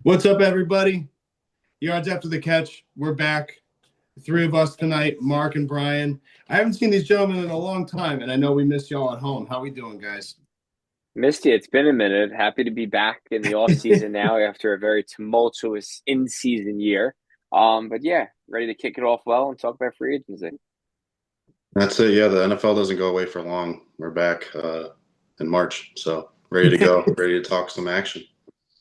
What's up, everybody? Yards after the catch. We're back. The three of us tonight, Mark and Brian. I haven't seen these gentlemen in a long time, and I know we missed y'all at home. How we doing, guys? Misty, it's been a minute. Happy to be back in the off season now after a very tumultuous in season year. But yeah, ready to kick it off well and talk about free agency. That's it. Yeah, the NFL doesn't go away for long. We're back in March, so ready to go, ready to talk some action.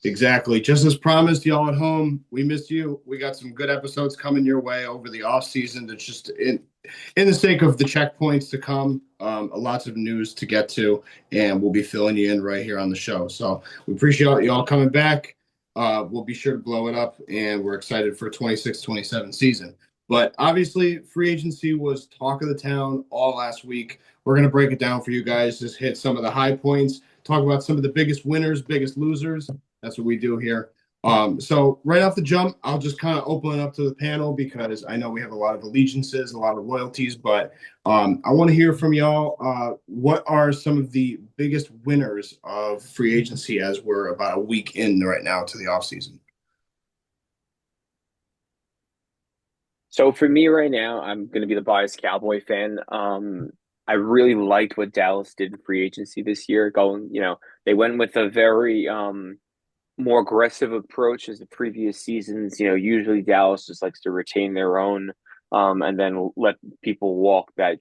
Exactly. Just as promised, y'all at home, we missed you. We got some good episodes coming your way over the off season. That's just in the sake of the checkpoints to come. Lots of news to get to, and we'll be filling you in right here on the show. So we appreciate y'all coming back. We'll be sure to blow it up, and we're excited for 26-27 season. But obviously, free agency was talk of the town all last week. We're going to break it down for you guys, just hit some of the high points, talk about some of the biggest winners, biggest losers. That's what we do here. So right off the jump, I'll just kind of open it up to the panel because I know we have a lot of allegiances, a lot of loyalties, but I want to hear from y'all. What are some of the biggest winners of free agency as we're about a week in right now to the offseason? So for me right now, I'm going to be the biased Cowboy fan. I really liked what Dallas did in free agency this year. They went with a very more aggressive approach as the previous seasons. Usually Dallas just likes to retain their own, and then let people walk that,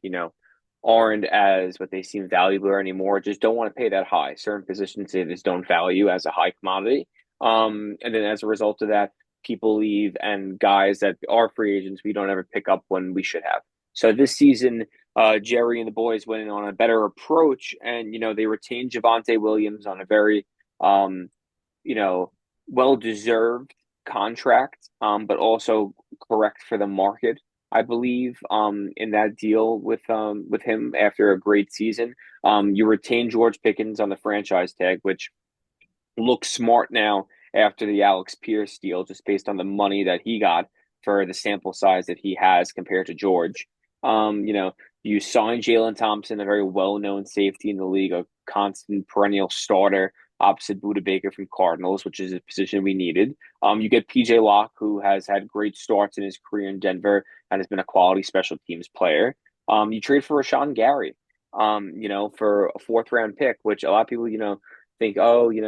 aren't as what they seem valuable anymore. Just don't want to pay that high. Certain positions they just don't value as a high commodity. And then as a result of that, people leave and guys that are free agents, we don't ever pick up when we should have. So this season, Jerry and the boys went in on a better approach, and they retained Javonte Williams on a very you know, well deserved contract, but also correct for the market. I believe in that deal with him after a great season. You retain George Pickens on the franchise tag, which looks smart now after the Alex Pierce deal, just based on the money that he got for the sample size that he has compared to George. You signed Jalen Thompson, a very well known safety in the league, a constant perennial starter opposite Buda Baker from Cardinals, which is a position we needed. You get PJ Locke, who has had great starts in his career in Denver and has been a quality special teams player. You trade for Rashawn Gary, for a fourth round pick, which a lot of people, think, oh, he's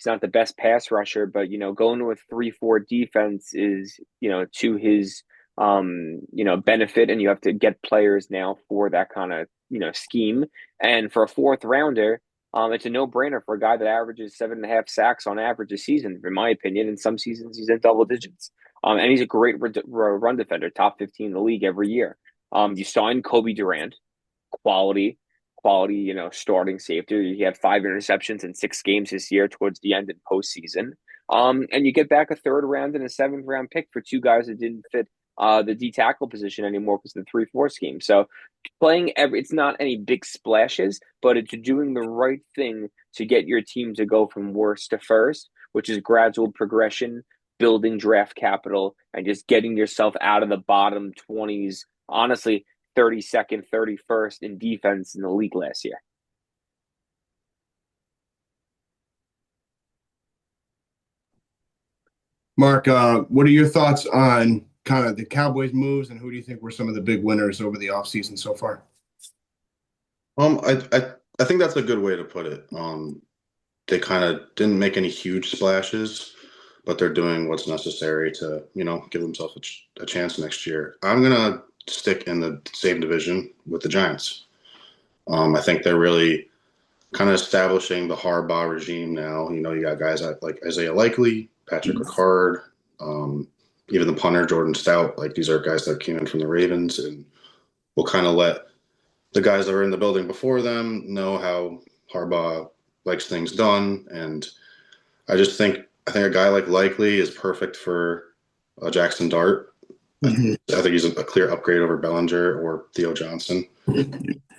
not the best pass rusher, but going with 3-4 defense is, to his benefit, and you have to get players now for that kind of, scheme. And for a fourth rounder, it's a no-brainer for a guy that averages 7.5 sacks on average a season, in my opinion. In some seasons, he's in double digits. And he's a great run defender, top 15 in the league every year. You signed Kobe Durant, quality, starting safety. He had 5 interceptions in 6 games this year towards the end in postseason. And you get back a third round and a seventh round pick for 2 guys that didn't fit the D tackle position anymore because of the 3-4 scheme. So it's not any big splashes, but it's doing the right thing to get your team to go from worst to first, which is gradual progression, building draft capital, and just getting yourself out of the bottom 20s. Honestly, 32nd, 31st in defense in the league last year. Mark, what are your thoughts on kind of the Cowboys moves, and who do you think were some of the big winners over the offseason so far? I think that's a good way to put it. They kind of didn't make any huge splashes, but they're doing what's necessary to, give themselves a chance next year. I'm gonna stick in the same division with the Giants. I think they're really kind of establishing the Harbaugh regime now. You got guys like Isaiah Likely, Patrick Ricard, even the punter Jordan Stout. Like, these are guys that came in from the Ravens, and will kind of let the guys that were in the building before them know how Harbaugh likes things done. And I think a guy like Likely is perfect for Jackson Dart. Mm-hmm. I think he's a clear upgrade over Bellinger or Theo Johnson.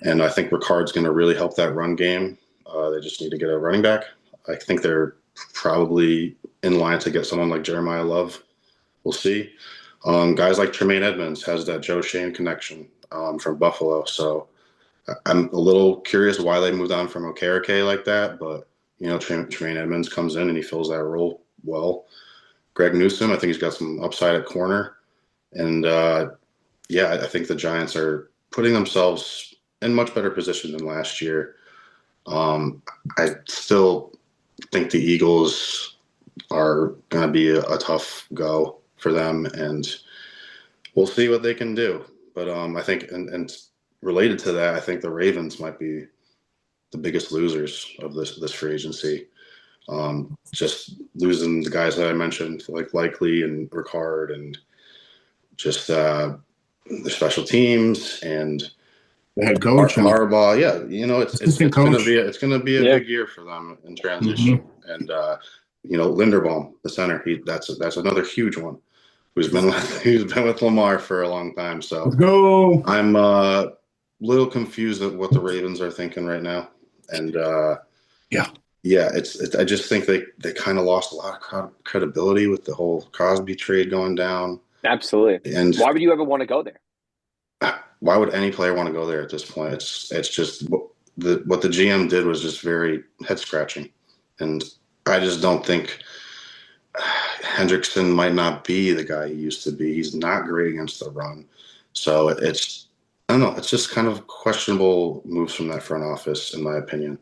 And I think Ricard's going to really help that run game. They just need to get a running back. I think they're probably in line to get someone like Jeremiah Love. We'll see. Guys like Tremaine Edmonds has that Joe Shane connection from Buffalo. So I'm a little curious why they moved on from Okereke like that. But, Tremaine Edmonds comes in and he fills that role well. Greg Newsome. I think he's got some upside at corner. And yeah, I think the Giants are putting themselves in much better position than last year. I still think the Eagles are going to be a tough go for them, and we'll see what they can do. But I think, and related to that, I think the Ravens might be the biggest losers of this free agency. Just losing the guys that I mentioned, like Likely and Ricard, and just the special teams and The head coach and Harbaugh. Yeah, assistant coach. It's gonna be a Yeah. big year for them in transition. And Linderbaum, the center, that's another huge one who's been with Lamar for a long time. So Let's go. I'm a little confused at what the Ravens are thinking right now. And yeah, I just think they kind of lost a lot of credibility with the whole Crosby trade going down. Absolutely. And Why would you ever want to go there? why would any player want to go there at this point? It's just what the GM did was just very head scratching, and I just don't think Hendrickson might not be the guy he used to be. He's not great against the run, so I don't know. It's just kind of questionable moves from that front office, in my opinion.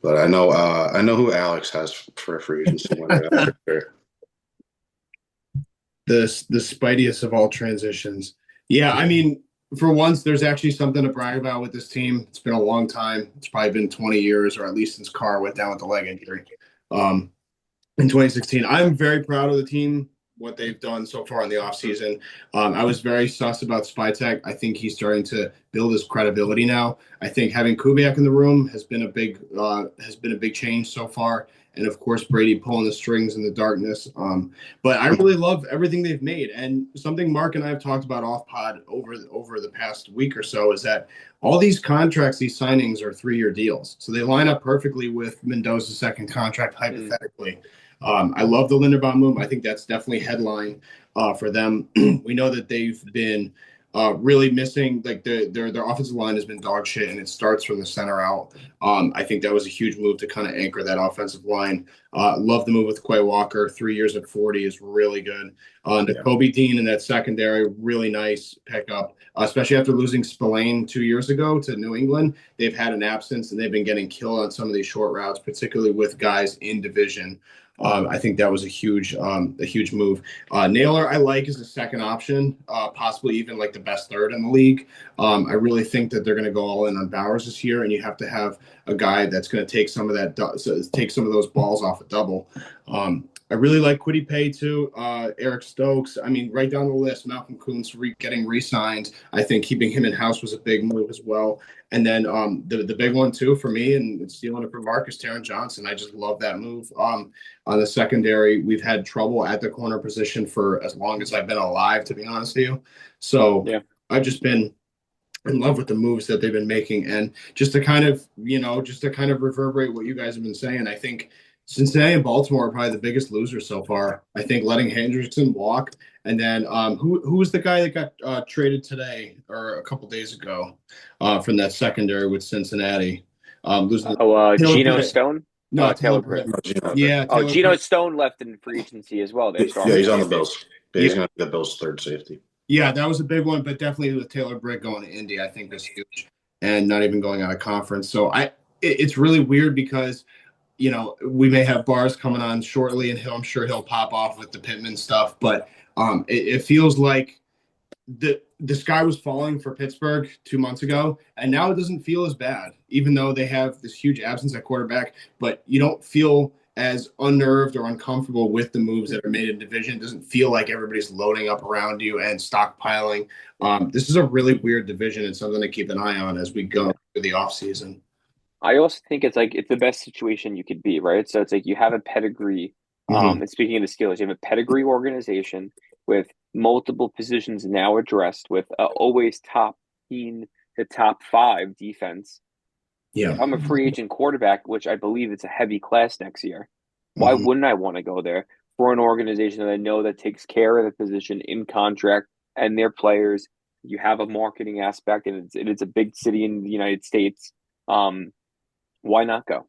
But I know who Alex has for a free agency winner. That's for sure. The spideyest of all transitions. Yeah, I mean, for once, there's actually something to brag about with this team. It's been a long time. It's probably been 20 years, or at least since Carr went down with the leg injury in 2016. I'm very proud of the team, what they've done so far in the offseason. I was very sus about Spytek. I think he's starting to build his credibility now. I think having Kubiak in the room has been a big change so far. And of course, Brady pulling the strings in the darkness. But I really love everything they've made. And something Mark and I have talked about off pod over the past week or so is that all these contracts, these signings are 3-year deals. So they line up perfectly with Mendoza's second contract, hypothetically. I love the Linderbaum move. I think that's definitely headline for them. We know that they've been really missing, like their offensive line has been dog shit, and it starts from the center out. I think that was a huge move to kind of anchor that offensive line. Love the move with Quay Walker. 3 years at 40 is really good. Kobe Dean in that secondary, really nice pickup, especially after losing Spillane 2 years ago to New England. They've had an absence, and they've been getting killed on some of these short routes, particularly with guys in division. I think that was a huge move. Naylor, I like as a second option, possibly even like the best third in the league. I really think that they're going to go all in on Bowers this year, and you have to have a guy that's going to take some of those balls off a double. I really like Kwity Paye too. Eric Stokes. I mean, right down the list. Malcolm Kuntz getting re-signed. I think keeping him in house was a big move as well. And then the big one too for me, and stealing it from Marcus, Taron Johnson. I just love that move. On the secondary, we've had trouble at the corner position for as long as I've been alive, to be honest with you. So yeah. I've just been in love with the moves that they've been making, and just to kind of reverberate what you guys have been saying. I think Cincinnati and Baltimore are probably the biggest losers so far. I think letting Hendrickson walk, and then who was the guy that got traded today or a couple days ago from that secondary with Cincinnati? Geno Stone? No, Taylor Britt. Yeah. Geno Stone left in free agency as well. Yeah, he's on the Bills. Yeah, he's going to be the Bills' third safety. Yeah, that was a big one, but definitely with Taylor Britt going to Indy, I think is huge, and not even going out of conference. So it's really weird because we may have Bars coming on shortly, and I'm sure he'll pop off with the Pittman stuff. But it feels like the sky was falling for Pittsburgh 2 months ago, and now it doesn't feel as bad, even though they have this huge absence at quarterback. But you don't feel as unnerved or uncomfortable with the moves that are made in division. It doesn't feel like everybody's loading up around you and stockpiling. This is a really weird division and something to keep an eye on as we go through the offseason. I also think it's the best situation you could be, right? So it's like you have a pedigree. And speaking of the skills, you have a pedigree organization with multiple positions now addressed, with always top 15 to top 5 defense. Yeah, I'm a free agent quarterback, which I believe it's a heavy class next year. Why wouldn't I want to go there for an organization that I know that takes care of the position in contract and their players? You have a marketing aspect, and it's a big city in the United States. Why not go?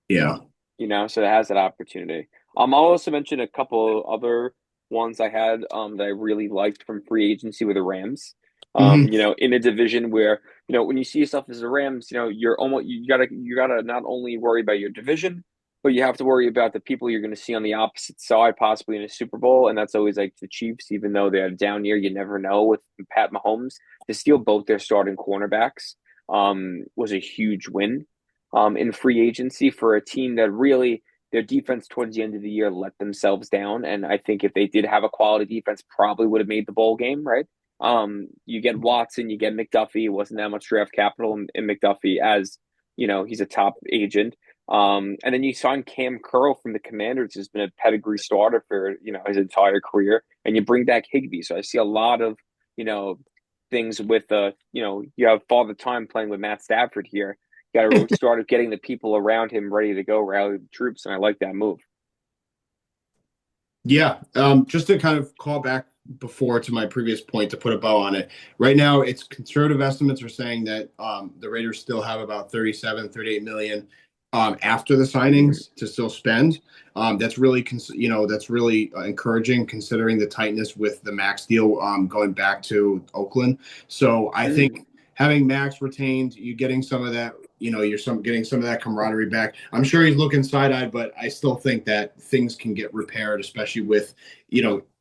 Yeah. So it has that opportunity. I'll also mention a couple other ones I had that I really liked from free agency with the Rams. Hmm. In a division where, when you see yourself as the Rams, you gotta not only worry about your division, but you have to worry about the people you're gonna see on the opposite side, possibly in a Super Bowl. And that's always like the Chiefs, even though they're down year, you never know with Pat Mahomes. To steal both their starting cornerbacks was a huge win in free agency for a team that really their defense towards the end of the year let themselves down. And I think if they did have a quality defense, probably would have made the bowl game, right? You get Watson, you get McDuffie. It wasn't that much draft capital in McDuffie as, he's a top agent. And then you sign Cam Curl from the Commanders, who's been a pedigree starter for, his entire career. And you bring back Higbee. So I see a lot of, things with, you have Father Time playing with Matt Stafford here. Got to start getting the people around him ready to go rally the troops, and I like that move. Yeah, just to kind of call back before to my previous point to put a bow on it. Right now, it's conservative estimates are saying that the Raiders still have about 37, 38 million after the signings to still spend. That's really, that's really encouraging considering the tightness with the Max deal going back to Oakland. So I think having Max retained, you getting some of that, getting some of that camaraderie back. I'm sure he's looking side-eyed, but I still think that things can get repaired, especially with,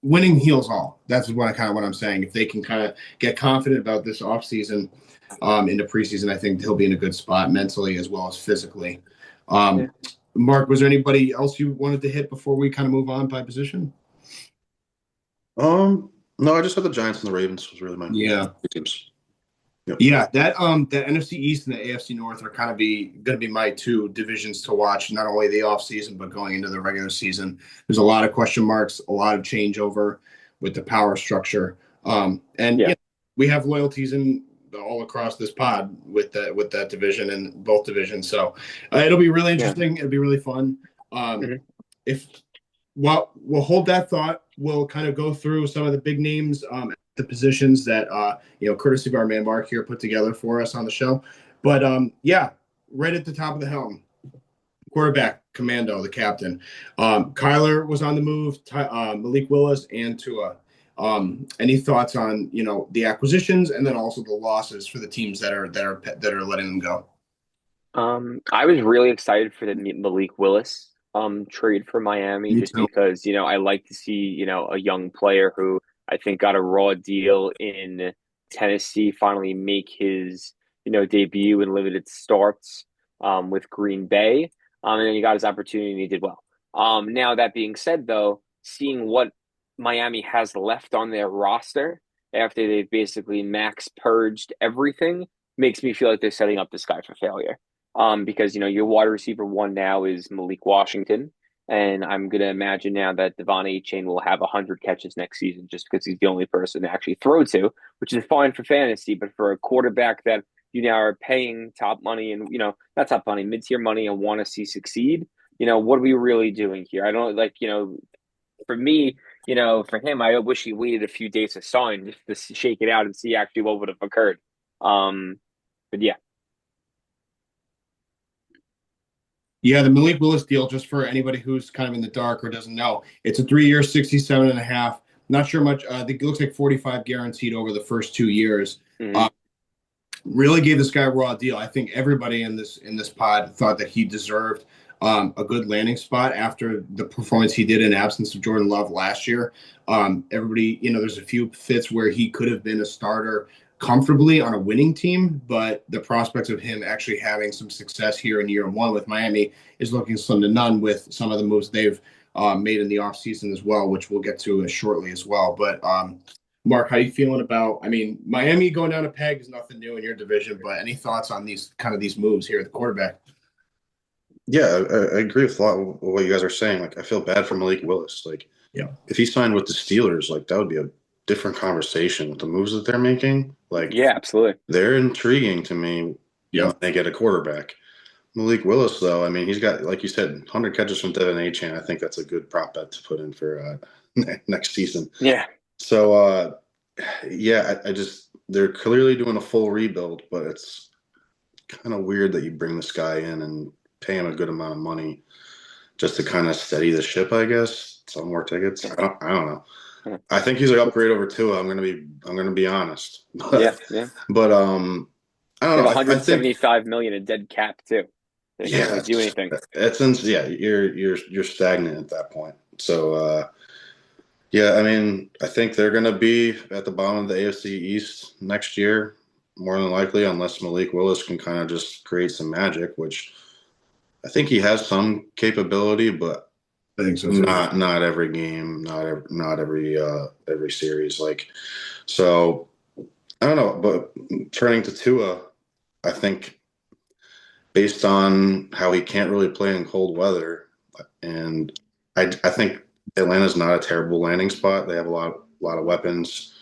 winning heals all. That's what I'm saying. If they can kind of get confident about this offseason into preseason, I think he'll be in a good spot mentally as well as physically. Mark, was there anybody else you wanted to hit before we kind of move on by position? No, I just had the Giants and the Ravens was really my teams. Yep. Yeah, that NFC East and the AFC North are kind of going to be my two divisions to watch, not only the offseason, but going into the regular season. There's a lot of question marks, a lot of changeover with the power structure. We have loyalties in all across this pod with that division and both divisions. So it'll be really interesting. It'll be really fun. We'll hold that thought. We'll kind of go through some of the big names, the positions that courtesy of our man Mark here put together for us on the show. But right at the top of the helm, quarterback, Commando, the captain. Kyler was on the move. Malik Willis and Tua. Any thoughts on the acquisitions and then also the losses for the teams that are letting them go? I was really excited for the Malik Willis trade for Miami because I like to see a young player who I think got a raw deal in Tennessee finally make his debut and limited starts with Green Bay, and then he got his opportunity and he did well. Now that being said, though, seeing what Miami has left on their roster after they've basically max purged everything makes me feel like they're setting up this guy for failure. Because your wide receiver one now is Malik Washington, and I'm gonna imagine now that Devon Achane will have 100 catches next season just because he's the only person to actually throw to, which is fine for fantasy, but for a quarterback that you now are paying top money and not top money, mid-tier money and want to see succeed, what are we really doing here? I don't for me, for him, I wish he waited a few days to sign just to shake it out and see actually what would have occurred. But yeah. Yeah, the Malik Willis deal, just for anybody who's kind of in the dark or doesn't know, it's a 3-year, 67.5. Not sure much. I think it looks like 45 guaranteed over the first 2 years. Really gave this guy a raw deal. I think everybody in this pod thought that he deserved a good landing spot after the performance he did in absence of Jordan Love last year. Everybody, there's a few fits where he could have been a starter comfortably on a winning team, but the prospects of him actually having some success here in year one with Miami is looking slim to none with some of the moves they've made in the offseason as well, which we'll get to shortly as well. But Mark, how you feeling about, Miami going down a peg is nothing new in your division, but any thoughts on these moves here at the quarterback? Yeah, I agree with a lot of what you guys are saying. I feel bad for Malik Willis. If he signed with the Steelers, that would be a different conversation with the moves that they're making. Yeah, absolutely. They're intriguing to me when they get a quarterback. Malik Willis, though, he's got, like you said, 100 catches from Devon Achane. I think that's a good prop bet to put in for next season. Yeah. So, they're clearly doing a full rebuild, but it's kind of weird that you bring this guy in and pay him a good amount of money. just to kind of steady the ship, I guess. Sell more tickets. I don't know. Yeah. I think he's an upgrade over Tua. I'm gonna be honest. Yeah, yeah. But I They don't have know. I think 175 million in dead cap too. They can't yeah, really do anything. yeah. You're stagnant at that point. So yeah, I mean, I think they're gonna be at the bottom of the AFC East next year, more than likely, unless Malik Willis can kind of just create some magic, which I think he has some capability, but I think so too. not every game, not every series. Like so, I don't know. But turning to Tua, I think based on how he can't really play in cold weather, and I think Atlanta's not a terrible landing spot. They have a lot of weapons.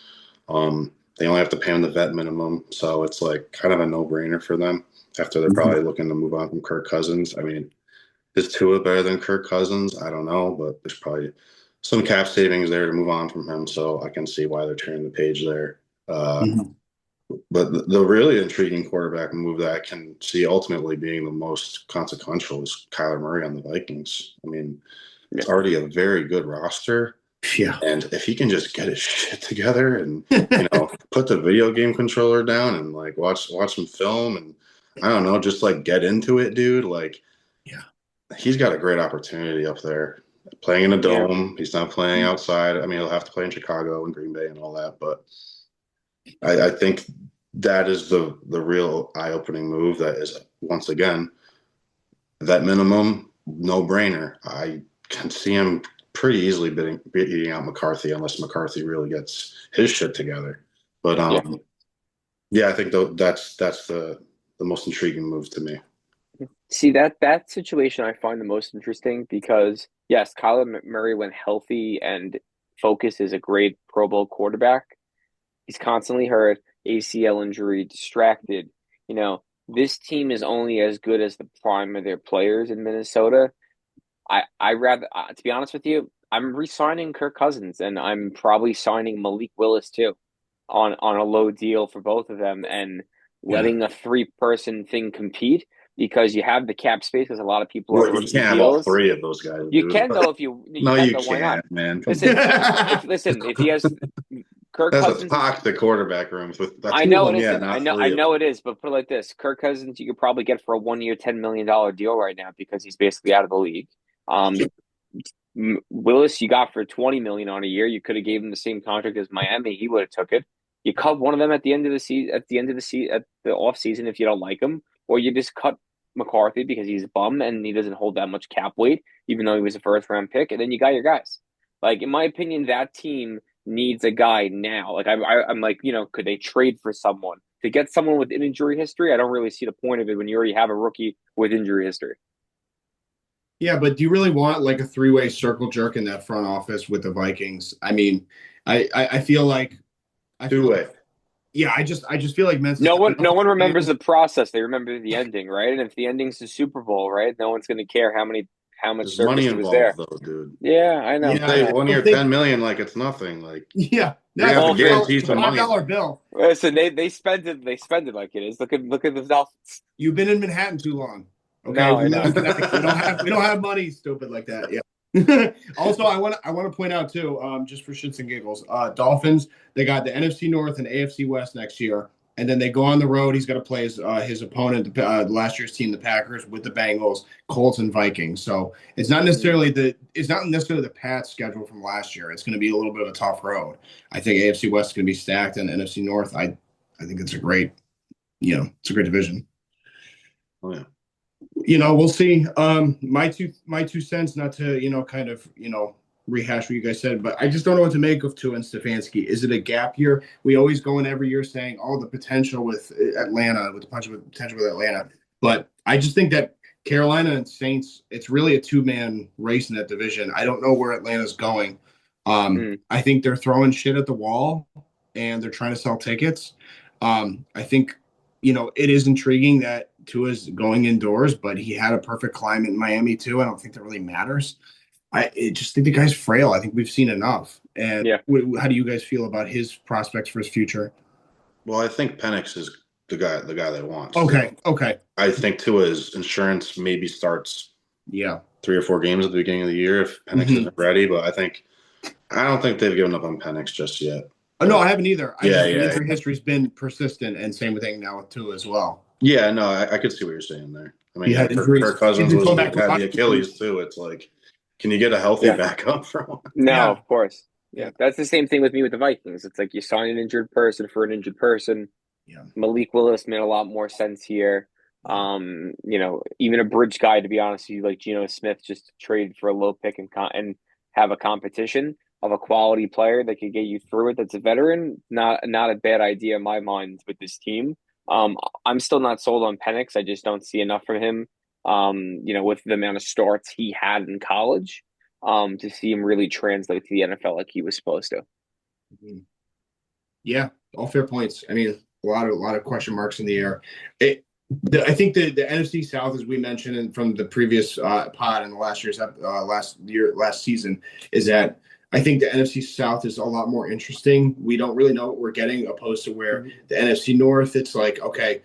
They only have to pay him the vet minimum, so it's like kind of a no-brainer for them. After they're probably looking to move on from Kirk Cousins. I mean, is Tua better than Kirk Cousins? I don't know, but there's probably some cap savings there to move on from him, so I can see why they're turning the page there. But the really intriguing quarterback move that I can see ultimately being the most consequential is Kyler Murray on the Vikings. I mean, it's already a very good roster. Yeah. And if he can just get his shit together and, put the video game controller down and like watch some film and I don't know, just like get into it, dude. Like, Yeah. He's got a great opportunity up there. Playing in a dome. Yeah. He's not playing outside. I mean, he'll have to play in Chicago and Green Bay and all that, but I think that is the real eye-opening move. That is once again that minimum no-brainer. I can see him pretty easily beating out McCarthy unless McCarthy really gets his shit together. But yeah, I think that's the most intriguing move to me. See that situation I find the most interesting because yes, Kyler Murray when healthy and focused is a great Pro Bowl quarterback. He's constantly hurt, ACL injury, distracted. This team is only as good as the prime of their players in Minnesota. I rather, to be honest with you, I'm re-signing Kirk Cousins and I'm probably signing Malik Willis too, on a low deal for both of them and letting a three-person thing compete because you have the cap space because a lot of people are You rookie can't have all deals. three of those guys. You dude. can though if you No, can you though. Why not? can't, man. Listen, if he has Kirk That's Cousins, a toxic quarterback rooms with that's I two know of it them, yeah, isn't. not three I of know them. it is. But put it like this: Kirk Cousins, you could probably get for a 1 year, $10 million deal right now because he's basically out of the league. Willis, you got for 20 million on a year. You could have gave him the same contract as Miami. He would have took it. You cut one of them at the end of the season, at the off season if you don't like him, or you just cut McCarthy because he's a bum and he doesn't hold that much cap weight, even though he was a first round pick. And then you got your guys. Like in my opinion, that team needs a guy now. Like I'm like, could they trade for someone to get someone with an injury history? I don't really see the point of it when you already have a rookie with injury history. Yeah, but do you really want like a three-way circle jerk in that front office with the Vikings? I mean, I feel like Two-way. Yeah, I just feel like Men's no one remembers the process. They remember the ending, right? And if the ending's the Super Bowl, right? No one's going to care how much There's circus money was there. involved though, dude. Yeah, I know. Yeah, Say 1 year, think, 10 million like it's nothing. Like yeah, you're gonna have to Bullshit. guarantee some money. $5 bill. Listen, they spend it. They spend it like it is. Look at the Dolphins. You've been in Manhattan too long. Okay, No, I know. we don't have money stupid like that. Yeah. Also, I want to point out too, just for shits and giggles, Dolphins, they got the NFC North and AFC West next year, and then they go on the road. He's got to play his opponent, last year's team, the Packers, with the Bengals, Colts, and Vikings. So it's not necessarily the Pats schedule from last year. It's going to be a little bit of a tough road. I think AFC West is going to be stacked, and NFC North, I think it's a great, it's a great division. Oh yeah. We'll see. My two cents, not to, kind of, rehash what you guys said, but I just don't know what to make of Tua and Stefanski. Is it a gap year? We always go in every year saying, the potential with Atlanta, But I just think that Carolina and Saints, it's really a two-man race in that division. I don't know where Atlanta's going. I think they're throwing shit at the wall and they're trying to sell tickets. I think, it is intriguing that Tua's going indoors, but he had a perfect climate in Miami too. I don't think that really matters. I just think the guy's frail. I think we've seen enough. And how do you guys feel about his prospects for his future? Well, I think Penix is the guy they want. Okay. I think Tua's insurance maybe starts Yeah. 3 or 4 games at the beginning of the year if Penix isn't ready. But I don't think they've given up on Penix just yet. Oh, no, I haven't either. Yeah, The injury history's been persistent, and same thing now with Tua as well. Yeah, no, I could see what you're saying there. I mean, He had injuries. Kirk Cousins He's going had back to the Achilles too. It's like, can you get a healthy backup from him? No, of course. Yeah. That's the same thing with me with the Vikings. It's like you sign an injured person for an injured person. Yeah. Malik Willis made a lot more sense here. Even a bridge guy, to be honest with you, like Geno Smith, just trade for a low pick and have a competition of a quality player that could get you through it. That's a veteran. Not a bad idea in my mind with this team. I'm still not sold on Penix. I just don't see enough from him. With the amount of starts he had in college, to see him really translate to the NFL like he was supposed to. Yeah, all fair points. I mean, a lot of question marks in the air. I think the NFC South, as we mentioned and from the previous pod and last season, is that I think the NFC South is a lot more interesting. We don't really know what we're getting, opposed to where the NFC North, it's like, okay,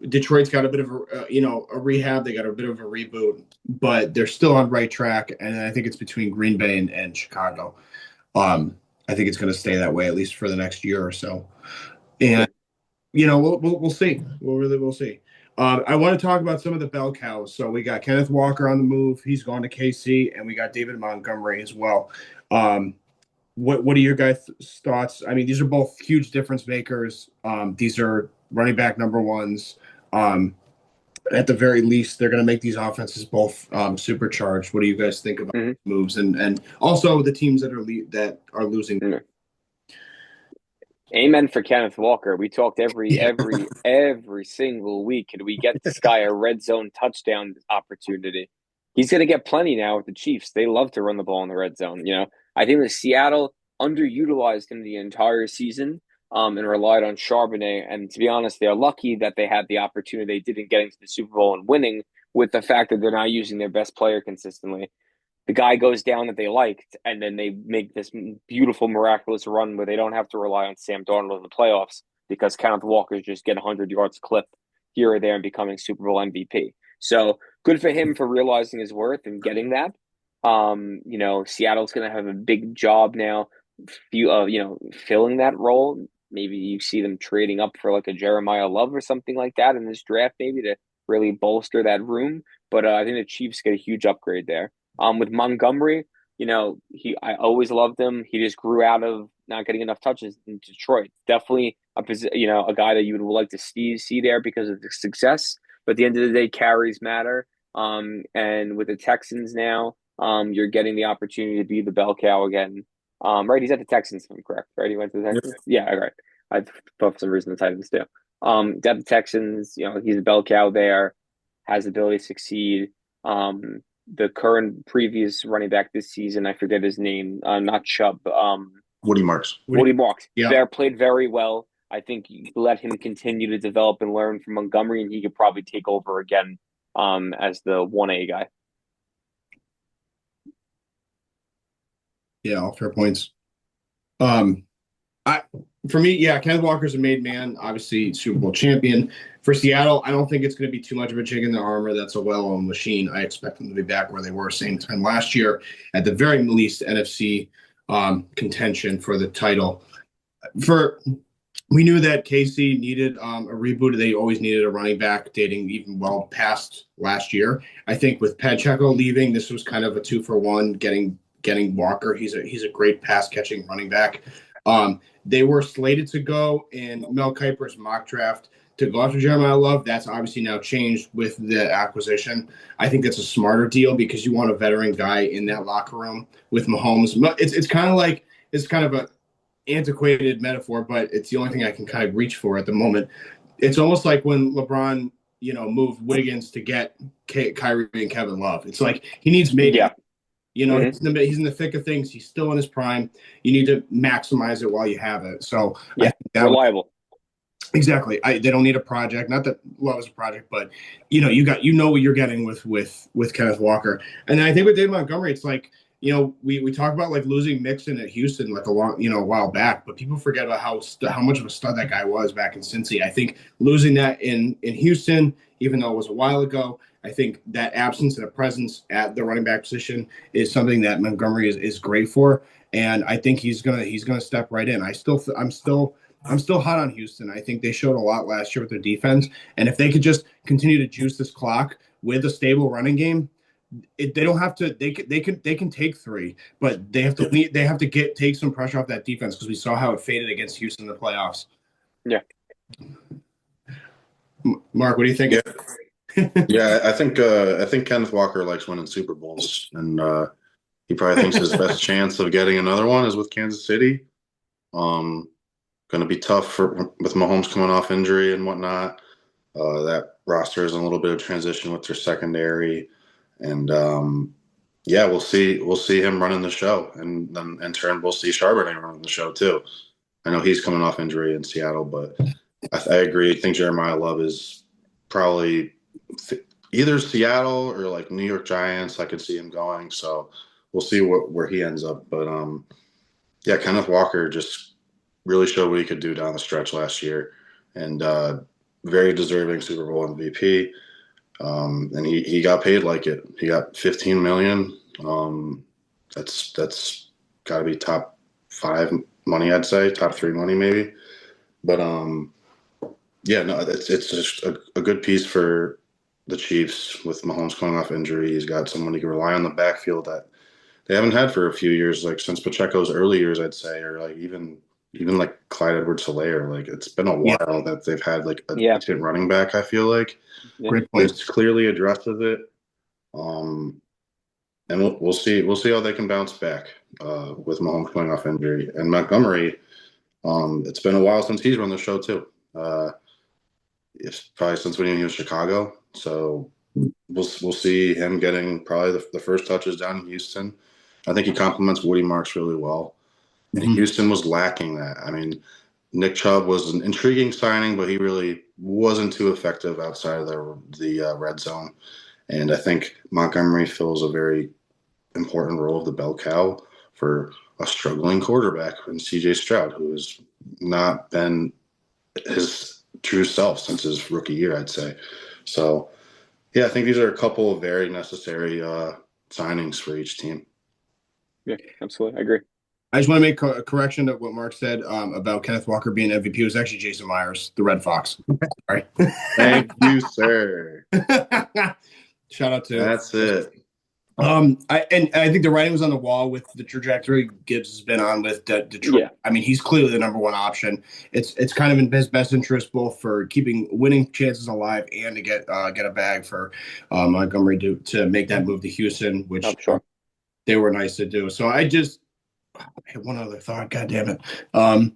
Detroit's got a bit of a rehab. They got a bit of a reboot, but they're still on right track. And I think it's between Green Bay and Chicago. I think it's going to stay that way, at least for the next year or so. And, we'll see. We'll see. I want to talk about some of the bell cows. So we got Kenneth Walker on the move. He's gone to KC, and we got David Montgomery as well. What are your guys' thoughts? I mean, these are both huge difference makers. These are running back number ones. At the very least, they're going to make these offenses both supercharged. What do you guys think about these moves, and also the teams that are losing? Amen for Kenneth Walker. We talked every single week. Could we get this guy a red zone touchdown opportunity? He's going to get plenty now with the Chiefs. They love to run the ball in the red zone. I think that Seattle underutilized him the entire season. And relied on Charbonnet. And to be honest, they're lucky that they had the opportunity they didn't get into the Super Bowl and winning, with the fact that they're not using their best player consistently. The guy goes down that they liked, and then they make this beautiful, miraculous run where they don't have to rely on Sam Darnold in the playoffs because Kenneth Walker's just get 100 yards clip here or there and becoming Super Bowl MVP. So good for him for realizing his worth and getting that. Seattle's going to have a big job now, filling that role. Maybe you see them trading up for like a Jeremiah Love or something like that in this draft, maybe to really bolster that room. But I think the Chiefs get a huge upgrade there. With Montgomery, I always loved him. He just grew out of not getting enough touches in Detroit. Definitely a guy that you would like to see there because of the success. But at the end of the day, carries matter. And with the Texans now, you're getting the opportunity to be the bell cow again. Right, he's at the Texans, if I'm correct. Right, he went to the Texans. Yeah, right. I thought for some reason the Titans too. At the Texans, he's a bell cow there, has the ability to succeed. The previous running back this season, I forget his name, not Chubb. Woody Marks. Woody Marks. Yeah, they played very well. I think you let him continue to develop and learn from Montgomery, and he could probably take over again as the 1A guy. Yeah, all fair points. For me, Kenneth Walker's a made man, obviously Super Bowl champion. For Seattle, I don't think it's going to be too much of a chicken in the armor. That's a well-oiled machine. I expect them to be back where they were same time last year, at the very least, NFC contention for the title. We knew that KC needed a reboot. They always needed a running back, dating even well past last year. I think with Pacheco leaving, this was kind of a 2-for-1, getting Walker. He's a great pass-catching running back. They were slated to go in Mel Kiper's mock draft to go after Jeremiah Love. That's obviously now changed with the acquisition. I think that's a smarter deal because you want a veteran guy in that locker room with Mahomes. It's kind of a antiquated metaphor, but it's the only thing I can kind of reach for at the moment. It's almost like when LeBron, moved Wiggins to get Kyrie and Kevin Love. It's like he needs maybe. Yeah. He's in the thick of things. He's still in his prime. You need to maximize it while you have it. So reliable. Exactly. They don't need a project. Not that Love is a project, but you know what you're getting with Kenneth Walker. And I think with David Montgomery, it's like we talk about like losing Mixon at Houston like a while back, but people forget about how much of a stud that guy was back in Cincy. I think losing that in Houston, even though it was a while ago, I think that absence and a presence at the running back position is something that Montgomery is great for, and I think he's gonna step right in. I'm still hot on Houston. I think they showed a lot last year with their defense, and if they could just continue to juice this clock with a stable running game, they don't have to. They can take three, but they have to take some pressure off that defense because we saw how it faded against Houston in the playoffs. Yeah. Mark, what do you think? Yeah, I think Kenneth Walker likes winning Super Bowls, and he probably thinks his best chance of getting another one is with Kansas City. Going to be tough with Mahomes coming off injury and whatnot. That roster is in a little bit of transition with their secondary, and yeah, we'll see him running the show, and then in turn we'll see Charbonnet running the show too. I know he's coming off injury in Seattle, but I agree. I think Jeremiah Love is probably either Seattle or like New York Giants. I could see him going, so we'll see where he ends up. But yeah, Kenneth Walker just really showed what he could do down the stretch last year, and very deserving Super Bowl MVP. And he got paid like it. He got $15 million. That's got to be top 5 money, I'd say, top 3 money maybe. But yeah, no, it's just a good piece for the Chiefs with Mahomes coming off injury. He's got someone he can rely on the backfield that they haven't had for a few years, like since Pacheco's early years, I'd say, or like even like Clyde Edwards-Helaire. Like it's been a while that they've had like a decent running back. I feel like Great point. this clearly addresses it. And we'll see how they can bounce back with Mahomes coming off injury and Montgomery. It's been a while since he's run the show too. It's probably since when he was Chicago. So we'll see him getting probably the first touches down in Houston. I think he complements Woody Marks really well. And Houston was lacking that. I mean, Nick Chubb was an intriguing signing, but he really wasn't too effective outside of the red zone. And I think Montgomery fills a very important role of the bell cow for a struggling quarterback in C.J. Stroud, who has not been his true self since his rookie year, I'd say. So, yeah, I think these are a couple of very necessary signings for each team. Yeah, absolutely. I agree. I just want to make a correction to what Mark said about Kenneth Walker being MVP. It was actually Jason Myers, the Red Fox. Sorry. Thank you, sir. Shout out to. That's it. I think the writing was on the wall with the trajectory Gibbs has been on with Detroit. Yeah. I mean, he's clearly the number one option. It's kind of in his best interest both for keeping winning chances alive and to get a bag for Montgomery to make that move to Houston, which they were nice to do. So I had one other thought. God damn it. The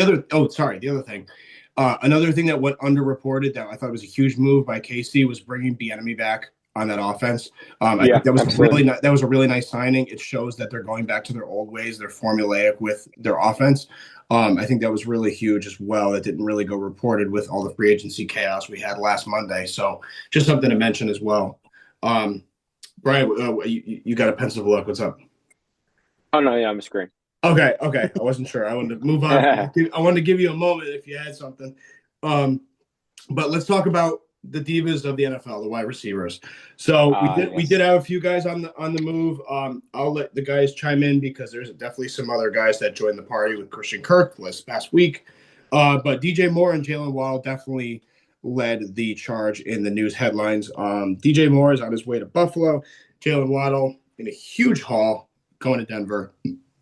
other thing. Another thing that went underreported that I thought was a huge move by KC was bringing Bieniemy back on that offense. I think that was a really nice signing. It shows that they're going back to their old ways. They're formulaic with their offense. I think that was really huge as well. That didn't really go reported with all the free agency chaos we had last Monday. So just something to mention as well. Brian, you got a pensive look. What's up? Oh, no, yeah, I'm just agreeing. Okay. I wasn't sure. I wanted to move on. I wanted to give you a moment if you had something. But let's talk about the divas of the NFL, the wide receivers. So we did have a few guys on the move. I'll let the guys chime in because there's definitely some other guys that joined the party with Christian Kirk this past week. But DJ Moore and Jalen Waddle definitely led the charge in the news headlines. DJ Moore is on his way to Buffalo. Jalen Waddle in a huge haul going to Denver.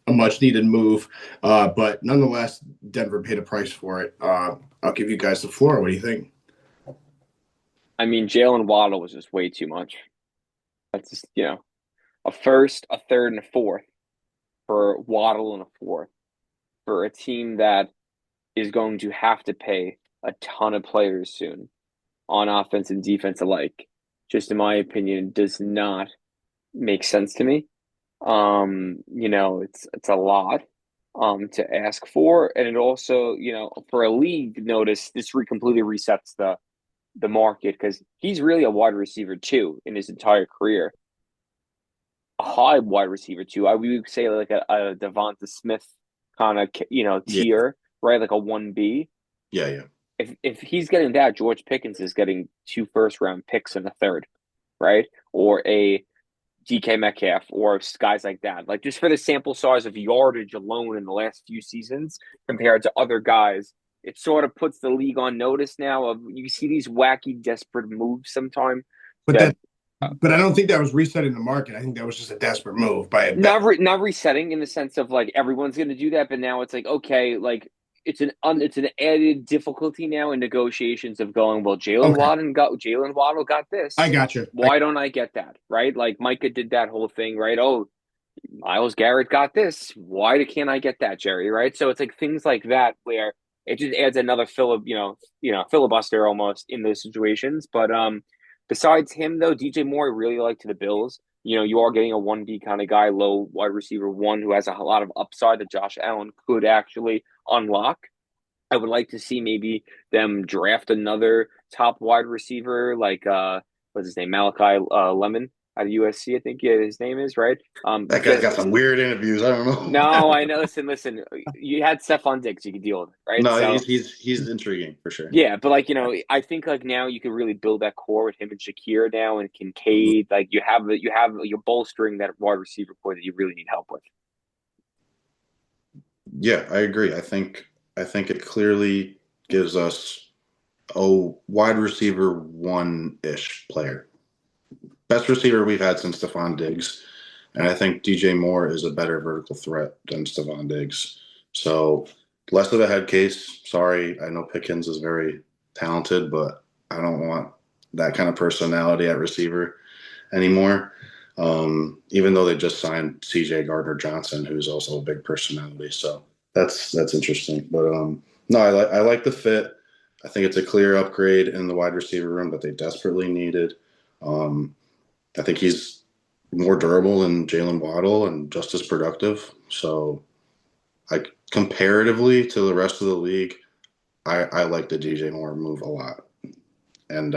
A much needed move. But nonetheless, Denver paid a price for it. I'll give you guys the floor. What do you think? I mean, Jalen Waddle was just way too much. That's just, a first, a third, and a fourth for Waddle and a fourth for a team that is going to have to pay a ton of players soon on offense and defense alike. Just in my opinion, does not make sense to me. It's a lot to ask for, and it also, for a league, notice this completely resets the market because he's really a wide receiver too in his entire career. A high wide receiver too. We would say like a Devonta Smith kind of tier, right? Like a 1B. Yeah. if he's getting that, George Pickens is getting 2 first-round picks in the third, right? Or a DK Metcalf or guys like that. Like just for the sample size of yardage alone in the last few seasons compared to other guys, it sort of puts the league on notice now of you see these wacky, desperate moves sometime But that that, but I don't think that was resetting the market. I think that was just a desperate move by a bet. not resetting in the sense of like everyone's going to do that, but now it's like okay, like it's an added difficulty now in negotiations of going. Well, Okay, Jalen Waddle got I this. got you. Why don't I get that? Right? Like Micah did that whole thing, right? Oh, Miles Garrett got this. Why can't I get that, Jerry? Right? So it's like things like that where it just adds another filibuster almost in those situations. But besides him though, DJ Moore I really like to the Bills. You are getting a 1B kind of guy, low wide receiver one who has a lot of upside that Josh Allen could actually unlock. I would like to see maybe them draft another top wide receiver like what's his name, Malachi Lemon out of USC, I think his name is right. That guy's Get got some weird interviews. I don't no, know. I know. Listen. You had Stephon Diggs, you could deal with it, right? No, So he's intriguing for sure. yeah, but like I think like now you can really build that core with him and Shakir now and Kincaid. Like you're bolstering that wide receiver core that you really need help with. Yeah, I agree. I think it clearly gives us a wide receiver one-ish player. Best receiver we've had since Stephon Diggs. And I think DJ Moore is a better vertical threat than Stephon Diggs. So less of a head case. Sorry, I know Pickens is very talented, but I don't want that kind of personality at receiver anymore. Even though they just signed CJ Gardner Johnson, who's also a big personality. So that's interesting. But no, I like the fit. I think it's a clear upgrade in the wide receiver room that they desperately needed. I think he's more durable than Jalen Waddle and just as productive. So, like comparatively to the rest of the league, I like the DJ Moore move a lot. And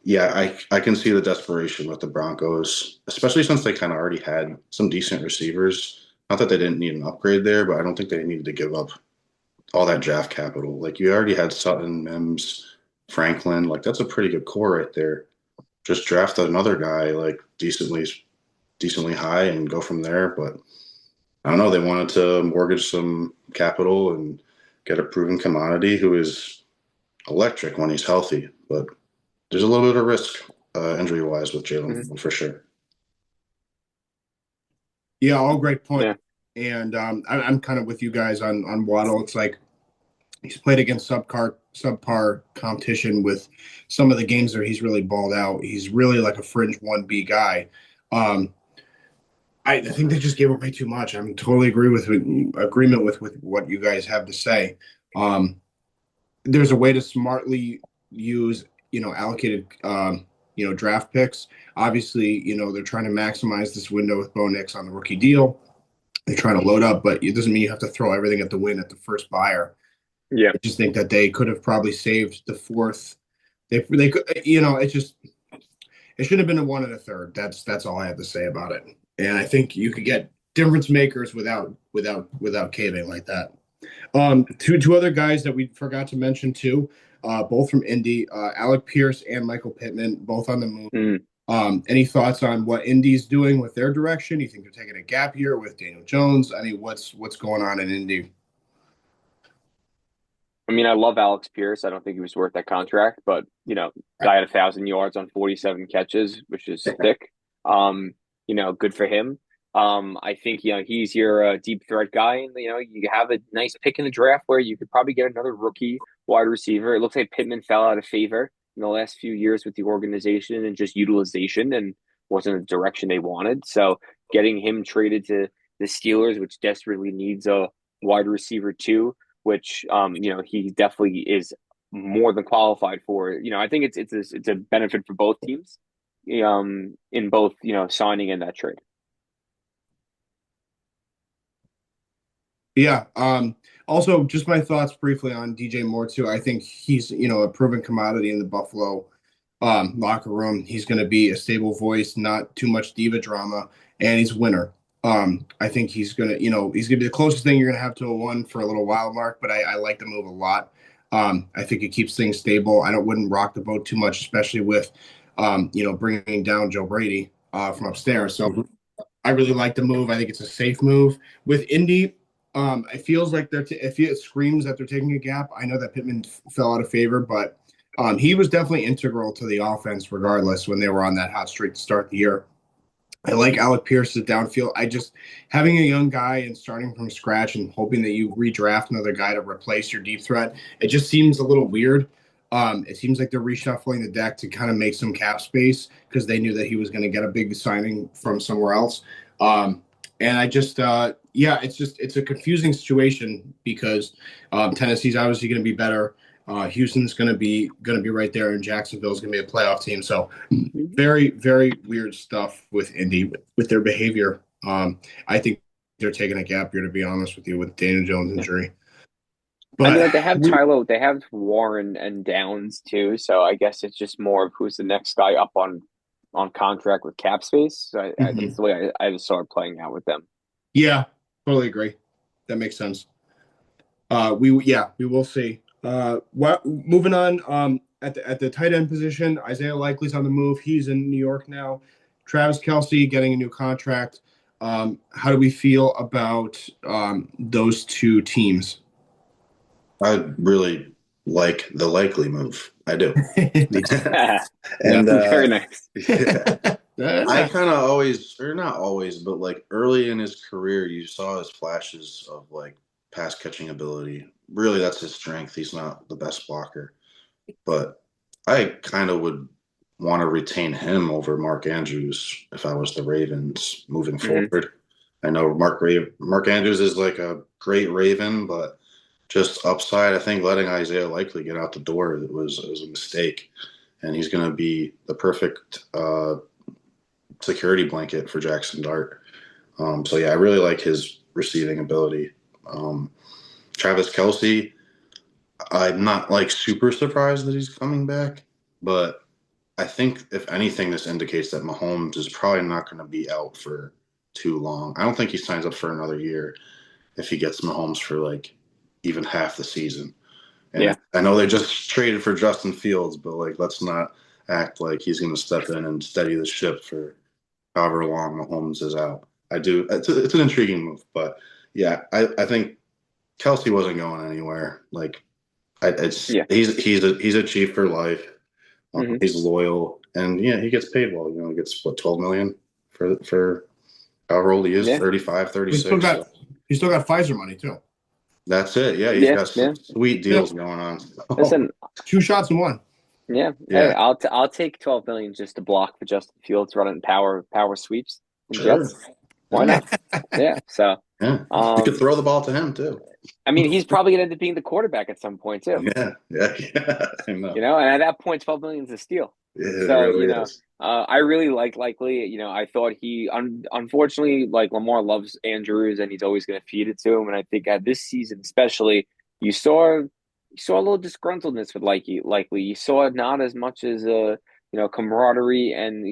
yeah, I can see the desperation with the Broncos, especially since they kind of already had some decent receivers. Not that they didn't need an upgrade there, but I don't think they needed to give up all that draft capital. Like you already had Sutton, Mims, Franklin. Like that's a pretty good core right there. Just draft another guy like decently high and go from there. But I don't know. They wanted to mortgage some capital and get a proven commodity who is electric when he's healthy. But there's a little bit of risk injury wise with Jalen for sure. Yeah, all great points. Yeah. And I'm kind of with you guys on Waddle. It's like he's played against subpar competition with some of the games where he's really balled out. He's really like a fringe 1B guy. I think they just gave away too much. I'm totally agreement with what you guys have to say. There's a way to smartly use, allocated, draft picks. Obviously, they're trying to maximize this window with Bo Nix on the rookie deal. They're trying to load up, but it doesn't mean you have to throw everything at the win at the first buyer. Yeah. I just think that they could have probably saved the fourth. They could, it should have been a 1 and a third. That's all I have to say about it. And I think you could get difference makers without caving like that. Two other guys that we forgot to mention too, both from Indy, Alec Pierce and Michael Pittman, both on the move. Any thoughts on what Indy's doing with their direction? You think they're taking a gap year with Daniel Jones? I mean, what's going on in Indy? I mean, I love Alex Pierce. I don't think he was worth that contract, but guy had 1,000 yards on 47 catches, which is thick. Good for him. I think he's your deep threat guy, and you have a nice pick in the draft where you could probably get another rookie wide receiver. It looks like Pittman fell out of favor in the last few years with the organization and just utilization, and wasn't the direction they wanted. So getting him traded to the Steelers, which desperately needs a wide receiver too, which he definitely is more than qualified for. I think it's a benefit for both teams, in both signing and that trade. Yeah. Also, just my thoughts briefly on DJ Moore too. I think he's a proven commodity in the Buffalo locker room. He's going to be a stable voice, not too much diva drama, and he's a winner. I think he's gonna be the closest thing you're gonna have to a 1 for a little while, Mark. But I like the move a lot. I think it keeps things stable. I wouldn't rock the boat too much, especially with, bringing down Joe Brady from upstairs. So I really like the move. I think it's a safe move. With Indy, it feels like it screams that they're taking a gap. I know that Pittman fell out of favor, but he was definitely integral to the offense regardless when they were on that hot streak to start the year. I like Alec Pierce's downfield. Having a young guy and starting from scratch and hoping that you redraft another guy to replace your deep threat, it just seems a little weird. It seems like they're reshuffling the deck to kind of make some cap space because they knew that he was going to get a big signing from somewhere else. And I just, it's a confusing situation because Tennessee's obviously going to be better. Houston's going to be right there, and Jacksonville's going to be a playoff team. So very, very weird stuff with Indy with their behavior. I think they're taking a gap year, to be honest with you, with Daniel Jones' injury. But I mean, like they have Warren and Downs too. So I guess it's just more of who's the next guy up on contract with cap space. So that's the way I saw it playing out with them. Yeah, totally agree. That makes sense. We will see. Moving on, at the tight end position, Isaiah Likely's on the move. He's in New York now. Travis Kelce getting a new contract. How do we feel about those two teams? I really like the Likely move. I do. And very nice. I kind of always, or not always, but like early in his career, you saw his flashes of like pass catching ability. Really, that's his strength. He's not the best blocker, but I kind of would want to retain him over Mark Andrews if I was the Ravens moving forward. I know Mark Andrews is like a great Raven, but just upside, I think letting Isaiah Likely get out the door was a mistake, and he's going to be the perfect security blanket for Jackson Dart. So yeah, I really like his receiving ability. Travis Kelce, I'm not like super surprised that he's coming back, but I think if anything, this indicates that Mahomes is probably not going to be out for too long. I don't think he signs up for another year if he gets Mahomes for like even half the season. And I know they just traded for Justin Fields, but like let's not act like he's going to step in and steady the ship for however long Mahomes is out. It's an intriguing move, but yeah, I think Kelce wasn't going anywhere. Like he's a Chief for life. He's loyal, and he gets paid well. He gets what, $12 million for however old he is, 35, 36. He's still got Pfizer money too. That's it. Yeah, he's got some sweet deals going on. Listen, 2 shots in 1. Yeah. Hey, I'll take $12 million just to block for Justin Fields running power sweeps. Sure. Jets. Why not? Yeah. So you could throw the ball to him too. I mean, he's probably gonna end up being the quarterback at some point too. Yeah. I know. And at that point, $12 million is a steal. Yeah, so really is. I really like Likely. I thought he unfortunately, like, Lamar loves Andrews and he's always gonna feed it to him. And I think at this season, especially, you saw a little disgruntledness with Likely. You saw not as much as camaraderie and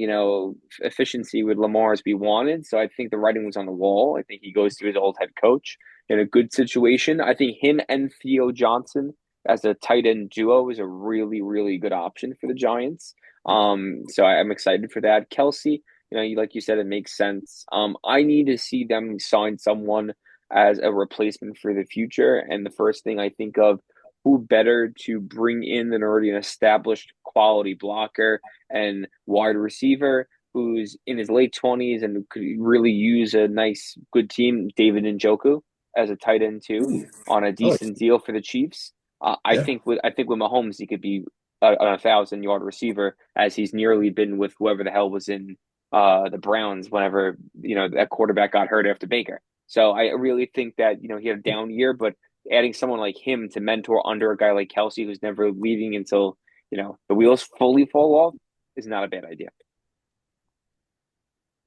efficiency with Lamar as we wanted. So I think the writing was on the wall. I think he goes to his old head coach in a good situation. I think him and Theo Johnson as a tight end duo is a really, really good option for the Giants. So I'm excited for that. Kelce, like you said, it makes sense. I need to see them sign someone as a replacement for the future. And the first thing I think of, who better to bring in than already an established quality blocker and wide receiver who's in his late 20s and could really use a nice, good team, David Njoku as a tight end too, on a decent deal for the Chiefs. I think with Mahomes, he could be a 1,000-yard receiver, as he's nearly been with whoever the hell was in the Browns whenever that quarterback got hurt after Baker. So I really think that he had a down year, but adding someone like him to mentor under a guy like Kelce, who's never leaving until the wheels fully fall off, is not a bad idea.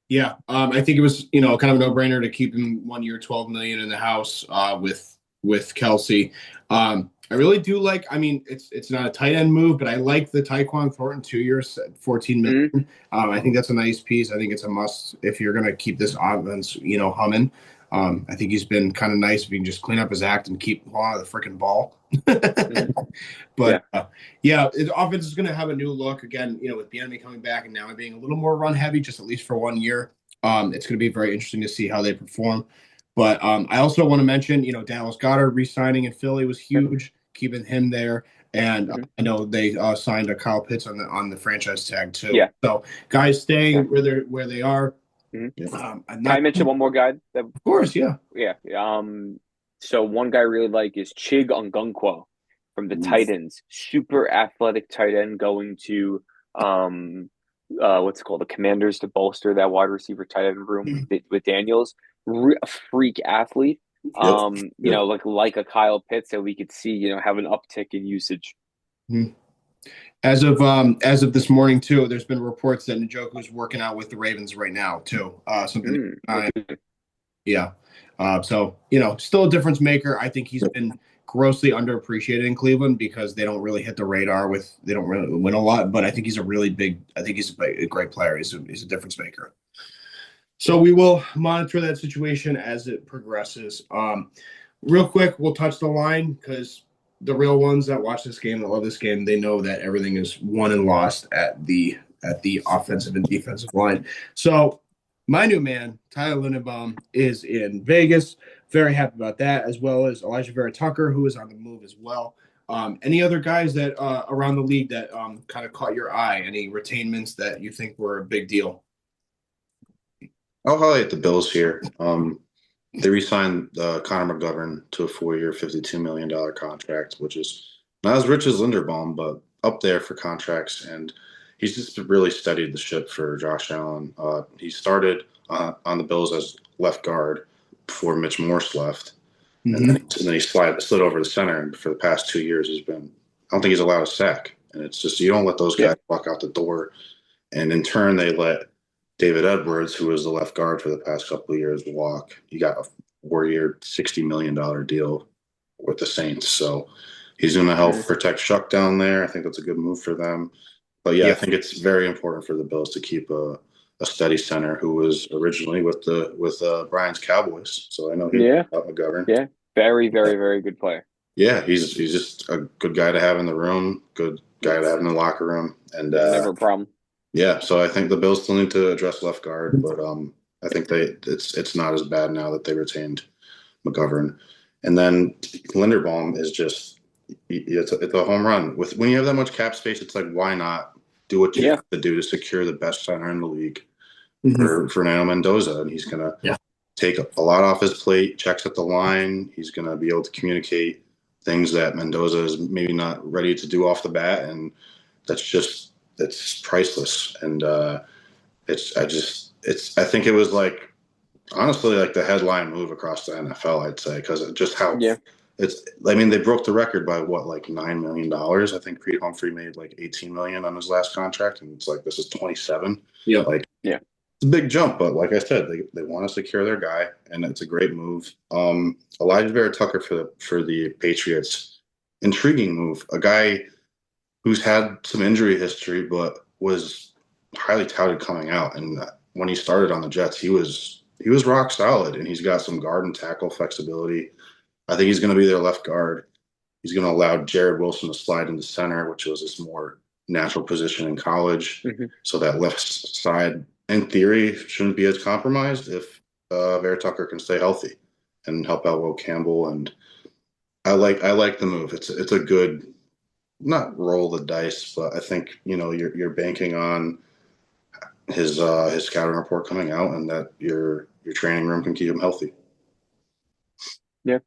Yeah, I think it was kind of a no-brainer to keep him 1 year, $12 million in the house with Kelce. I really do like. I mean, it's not a tight end move, but I like the Tyquan Thornton 2 years, $14 million. I think that's a nice piece. I think it's a must if you're going to keep this offense, humming. I think he's been kind of nice if he can just clean up his act and keep on the freaking ball. Mhm. But yeah, the offense is going to have a new look again. With Bieniemy coming back and now being a little more run heavy, just at least for 1 year. It's going to be very interesting to see how they perform. But I also want to mention, Dallas Goedert re-signing in Philly was huge, keeping him there. And I know they signed a Kyle Pitts on the franchise tag too. Yeah. So guys staying where they are. Mhm. I'm Can I mention one more guy? Of course, yeah. Yeah. So one guy I really like is Chig Ongunkwo from the Titans. Super athletic tight end going to what's it called? The Commanders to bolster that wide receiver tight end room with Daniels. A freak athlete. Like a Kyle Pitts that we could see, have an uptick in usage. Mm-hmm. As of this morning too, there's been reports that Njoku's working out with the Ravens right now too. Yeah. So still a difference maker. I think he's been grossly underappreciated in Cleveland because they don't really hit the radar they don't really win a lot. But I think he's a great player. He's a difference maker. So we will monitor that situation as it progresses. Real quick, we'll touch the line because the real ones that watch this game, that love this game, they know that everything is won and lost at the offensive and defensive line. So my new man, Tyler Linderbaum, is in Vegas. Very happy about that, as well as Elijah Vera Tucker, who is on the move as well. Any other guys that around the league that kind of caught your eye? Any retainments that you think were a big deal? I'll highlight the Bills here. They re-signed Connor McGovern to a 4-year, $52 million contract, which is not as rich as Linderbaum, but up there for contracts. And he's just really steadied the ship for Josh Allen. He started on the Bills as left guard before Mitch Morse left. And then he slid over to center. And for the past 2 years, I don't think he's allowed a sack. And it's just, you don't let those guys walk out the door. And in turn, they let David Edwards, who was the left guard for the past couple of years, walk. He got a 4-year, $60 million deal with the Saints. So he's going to help protect Shuck down there. I think that's a good move for them. But I think it's very important for the Bills to keep a steady center who was originally with Brian's Cowboys. So I know McGovern. Yeah, very, very, very good player. Yeah, he's just a good guy to have in the room, good guy to have in the locker room, and never a problem. Yeah, so I think the Bills still need to address left guard, but I think it's not as bad now that they retained McGovern. And then Linderbaum is just it's a home run. When you have that much cap space, it's like, why not do what you have to do to secure the best center in the league for Fernando Mendoza? And he's gonna take a lot off his plate, checks at the line. He's gonna be able to communicate things that Mendoza is maybe not ready to do off the bat, and it's priceless. And I think it was honestly the headline move across the NFL, I'd say, because just how they broke the record by $9 million. I think Creed Humphrey made $18 million on his last contract, and it's this is 27. It's a big jump, but like I said, they want to secure their guy, and it's a great move. Elijah Vera Tucker for the Patriots, intriguing move. A guy who's had some injury history, but was highly touted coming out. And when he started on the Jets, he was rock solid, and he's got some guard and tackle flexibility. I think he's going to be their left guard. He's going to allow Jared Wilson to slide into center, which was his more natural position in college. So that left side, in theory, shouldn't be as compromised if Vera Tucker can stay healthy and help out Will Campbell. And I like the move. It's a good, not roll the dice, but I think you're banking on his scouting report coming out, and that your training room can keep him healthy. Yeah,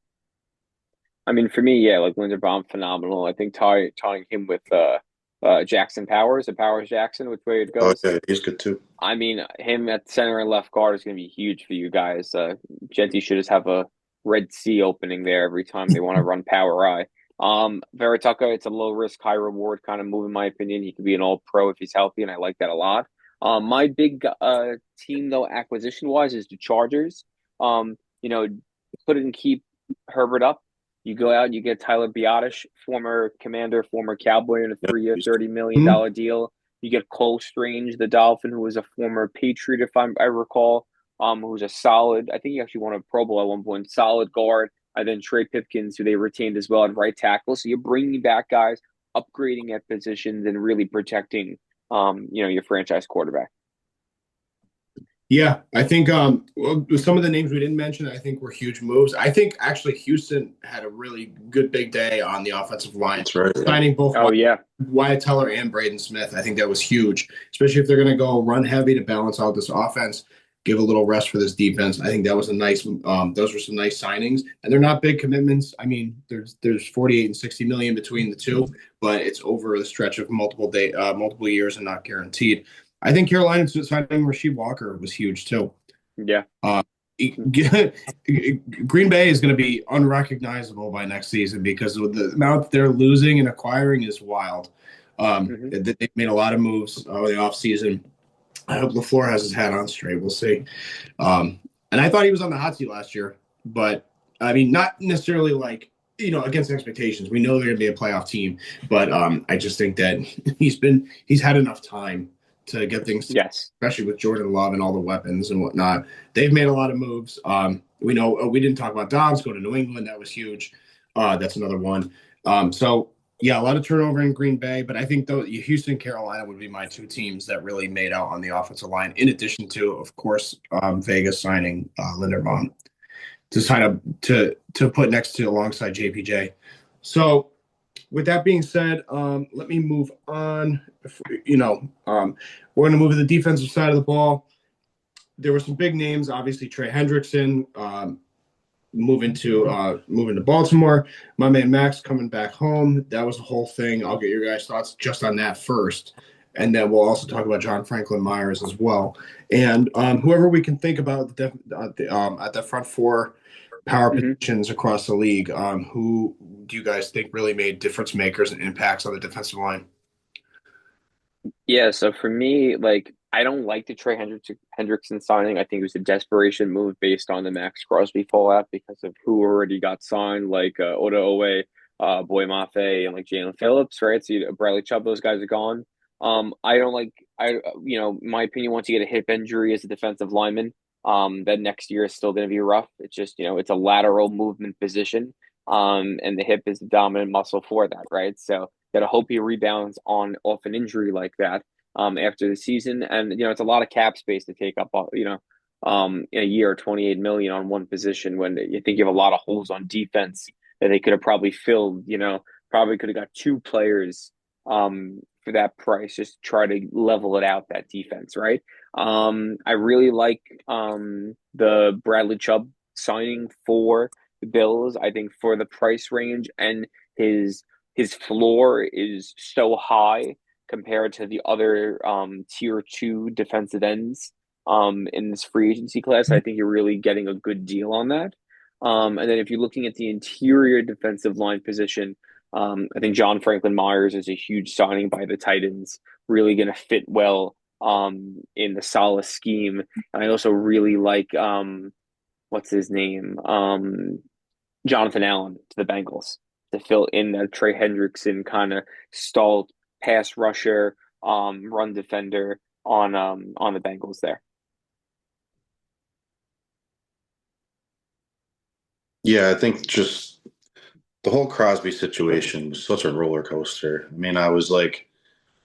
I mean, for me, Linderbaum, phenomenal. I think tying him with Jackson Powers, Jackson, which way it goes. Oh yeah, he's good too. I mean, him at center and left guard is going to be huge for you guys. Genty should just have a Red Sea opening there every time they want to run power I. Vera Tucker, it's a low risk, high reward kind of move in my opinion. He could be an all pro if he's healthy, and I like that a lot. My big team though, acquisition wise, is the Chargers. Couldn't keep Herbert up. You go out, you get Tyler Biadasz, former Commander, former Cowboy, in a 3-year, $30 million deal. You get Cole Strange, the Dolphin, who was a former Patriot, if I recall. who's a solid. I think he actually won a Pro Bowl at one point. Solid guard, and then Trey Pipkins, who they retained as well at right tackle. So you're bringing back guys, upgrading at positions, and really protecting, your franchise quarterback. Yeah, I think some of the names we didn't mention, I think were huge moves. I think actually Houston had a really good big day on the offensive line. That's right. Signing both Yeah. Wyatt Teller and Braden Smith. I think that was huge, especially if they're going to go run heavy to balance out this offense, give a little rest for this defense. I think that was a nice. Those were some nice signings, and they're not big commitments. I mean, there's 48 and 60 million between the two, but it's over the stretch of multiple years and not guaranteed. I think Carolina signing Rasheed Walker was huge too. Yeah. Green Bay is going to be unrecognizable by next season because of the amount they're losing and acquiring is wild. They made a lot of moves over the offseason. I hope LaFleur has his hat on straight. We'll see. And I thought he was on the hot seat last year, but I mean, not necessarily like, against expectations. We know they're going to be a playoff team, but I just think that he's had enough time to get things, especially with Jordan Love and all the weapons and whatnot. They've made a lot of moves. We know we didn't talk about Dobbs go to New England. That was huge. That's another one. So yeah, a lot of turnover in Green Bay, but I think though Houston, Carolina would be my two teams that really made out on the offensive line. In addition to, of course, Vegas signing Linderbaum to sign up to put next to alongside JPJ. So with that being said, let me move on. We're going to move to the defensive side of the ball. There were some big names, obviously Trey Hendrickson moving to Baltimore. My man Max coming back home. That was a whole thing. I'll get your guys' thoughts just on that first, and then we'll also talk about John Franklin Myers as well, and whoever we can think about at the front four power positions across the league. Who do you guys think really made difference makers and impacts on the defensive line? Yeah, so for me, I don't like the Trey Hendrickson signing. I think it was a desperation move based on the Max Crosby fallout because of who already got signed, like Oda Owe, Boy Mafe, and like Jalen Phillips, right? So Bradley Chubb, those guys are gone. I don't like, in my opinion, once you get a hip injury as a defensive lineman, that next year is still going to be rough. It's just, it's a lateral movement position. And the hip is the dominant muscle for that, right? So gotta hope he rebounds off an injury like that after the season. And it's a lot of cap space to take up, in a year, 28 million on one position when you think you have a lot of holes on defense that they could have probably filled. Probably could have got two players for that price, just to try to level it out, that defense, right? I really like the Bradley Chubb signing for the Bills. I think for the price range and his floor is so high compared to the other tier 2 defensive ends in this free agency class. I think you're really getting a good deal on that. And then if you're looking at the interior defensive line position, I think John Franklin Myers is a huge signing by the Titans, really going to fit well in the Salah scheme. And I also really like, what's his name? Jonathan Allen to the Bengals to fill in that Trey Hendrickson kind of stalled pass rusher, run defender on the Bengals there. Yeah, I think just the whole Crosby situation was such a roller coaster. I mean, I was